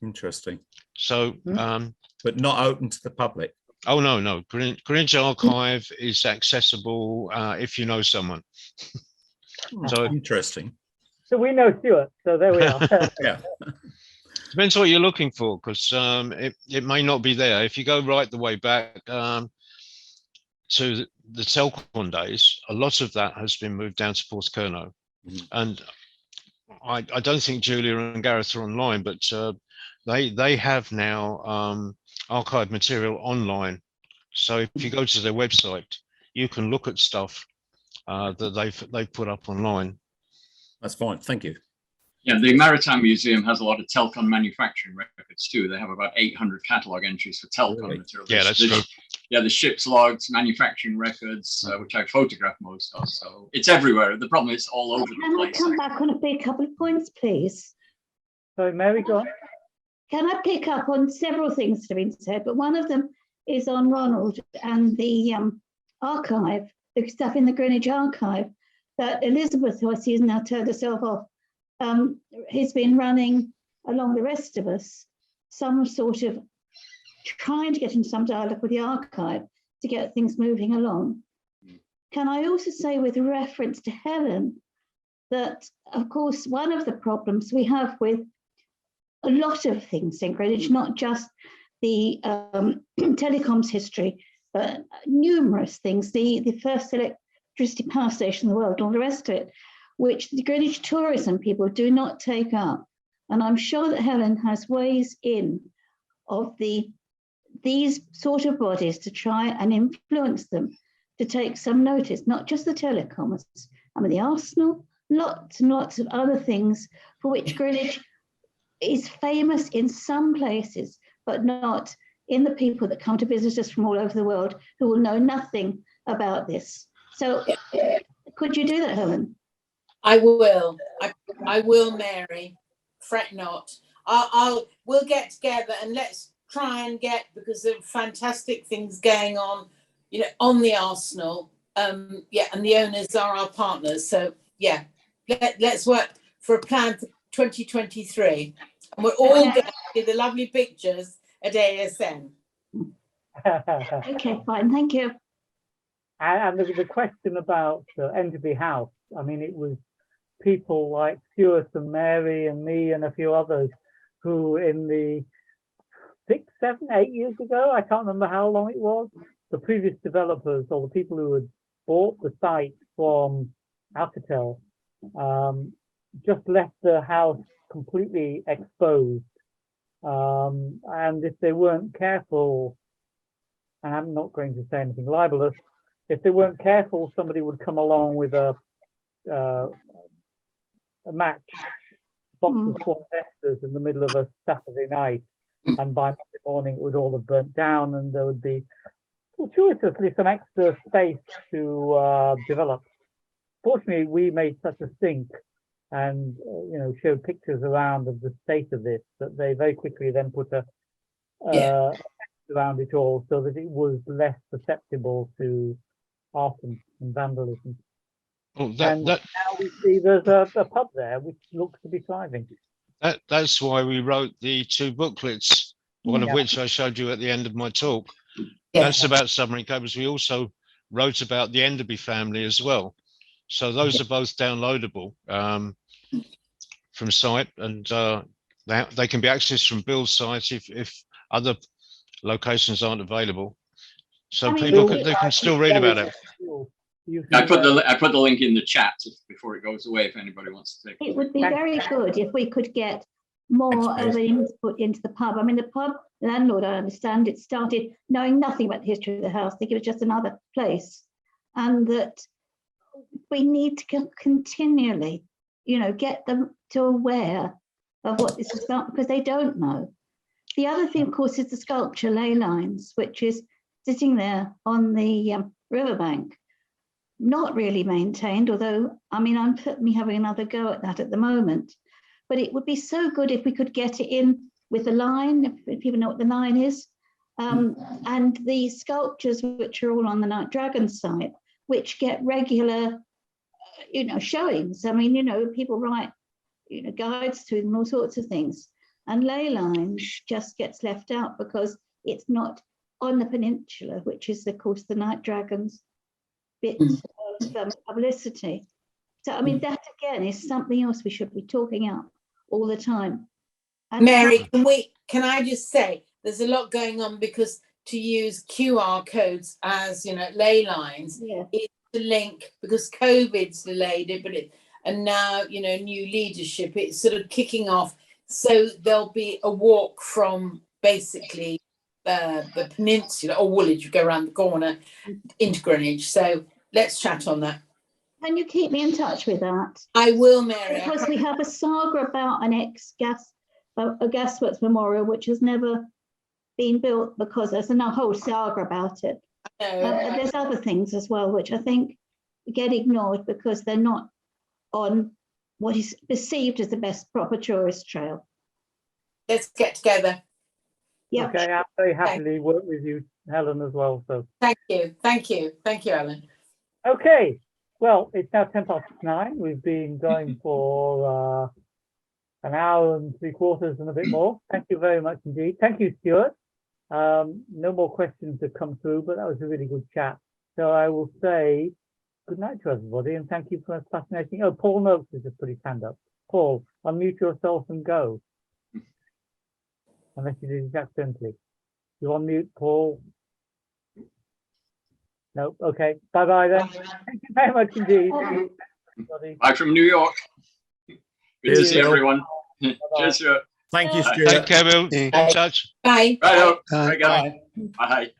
Interesting. So, but not open to the public. Oh no, Greenwich Archive is accessible if you know someone. So interesting. So we know Stuart, so there we are. Yeah. Depends what you're looking for, because it may not be there. If you go right the way back to the Telcon days, a lot of that has been moved down to Porthcurno. And I don't think Julia and Gareth are online, but they have now archived material online. So if you go to their website, you can look at stuff that they've put up online. That's fine, thank you. Yeah, the Maritime Museum has a lot of Telcon manufacturing records too. They have about 800 catalogue entries for Telcon material. Yeah, that's true. Yeah, the ship's logs, manufacturing records, which I photographed most of. So it's everywhere. The problem is all over the place. Can I come back on a couple of points, please? Sorry, Mary, go on. Can I pick up on several things that have been said, but one of them is on Ronald and the archive, the stuff in the Greenwich archive that Elizabeth, who I see has now turned herself off, has been running along the rest of us, some sort of trying to get into some dialogue with the archive to get things moving along. Can I also say, with reference to Helen, that of course one of the problems we have with a lot of things in Greenwich, not just the telecoms history, but numerous things, the first electricity power station in the world, all the rest of it, which the Greenwich tourism people do not take up. And I'm sure that Helen has ways in of these sort of bodies to try and influence them to take some notice, not just the telecoms, I mean the Arsenal, lots and lots of other things for which Greenwich is famous in some places, but not in the people that come to visit us from all over the world who will know nothing about this. So could you do that, Helen? I will. I will, Mary. Fret not. We'll get together and let's try and get, because there are fantastic things going on, you know, on the Arsenal. Yeah, and the owners are our partners. So yeah, let's work for a plan for 2023. And we're all going to see the lovely pictures at ASN. Okay, fine, thank you. And the question about Enderby House, I mean, it was people like Stewart and Mary and me and a few others who in the 6, 7, 8 years ago, I can't remember how long it was, the previous developers or the people who had bought the site from Alcatel just left the house completely exposed. And if they weren't careful, and I'm not going to say anything libelous, if they weren't careful, somebody would come along with a match box of small testers in the middle of a Saturday night, and by Monday morning it would all have burnt down, and there would be fortuitously some extra space to develop. Fortunately, we made such a stink and you know, showed pictures around of the state of this that they very quickly then put a around it all so that it was less susceptible to arson and vandalism. Oh, And now we see there's a pub there which looks to be thriving. That's why we wrote the 2 booklets, one of which I showed you at the end of my talk. That's about submarine cables. We also wrote about the Enderby family as well. So those are both downloadable from site, and they can be accessed from Bill's site if other locations aren't available. So people they can still read about it. I put the link in the chat before it goes away if anybody wants to take it. It would be very good if we could get more of an input into the pub. I mean, the pub landlord, I understand, it started knowing nothing about the history of the house. I think it was just another place, and that we need to continually, you know, get them to aware of what this is about, because they don't know. The other thing, of course, is the sculpture ley lines, which is sitting there on the riverbank, not really maintained, although, I mean, I'm certainly having another go at that at the moment. But it would be so good if we could get it in with the line, if people know what the line is, and the sculptures, which are all on the Night Dragon site, which get regular, you know, showings. I mean, you know, people write, you know, guides to them, all sorts of things. And ley lines just gets left out because it's not on the peninsula, which is, of course, the Night Dragon's bit of publicity. So, I mean, that again is something else we should be talking out all the time. And Mary, can I just say, there's a lot going on, because to use QR codes as, you know, ley lines, it's the link, because COVID's delayed it, and now, you know, new leadership, it's sort of kicking off. So there'll be a walk from basically the peninsula or Woolwich, you go around the corner into Greenwich. So let's chat on that. Can you keep me in touch with that? I will, Mary. Because we have a saga about an a gasworks memorial, which has never been built because there's a whole saga about it. There's other things as well, which I think get ignored because they're not on what is perceived as the best proper tourist trail. Let's get together. Yeah. Okay, I'll very happily work with you, Helen, as well. So thank you, Ellen. Okay, well, it's now 9:10. We've been going for an hour and 3/4 and a bit more. Thank you very much indeed. Thank you, Stewart. No more questions have come through, but that was a really good chat. So I will say good night to everybody, and thank you for a fascinating. Oh, Paul Noakes has just put his hand up. Paul, unmute yourself and go. Unless you did it accidentally. You on mute, Paul? No. Okay. Bye bye then. Thank you very much indeed. Bye from New York. Good to see everyone. Cheers, Stuart. Thank you, Stuart. Take care, Bill. In touch. Bye. Bye. Bye. Bye.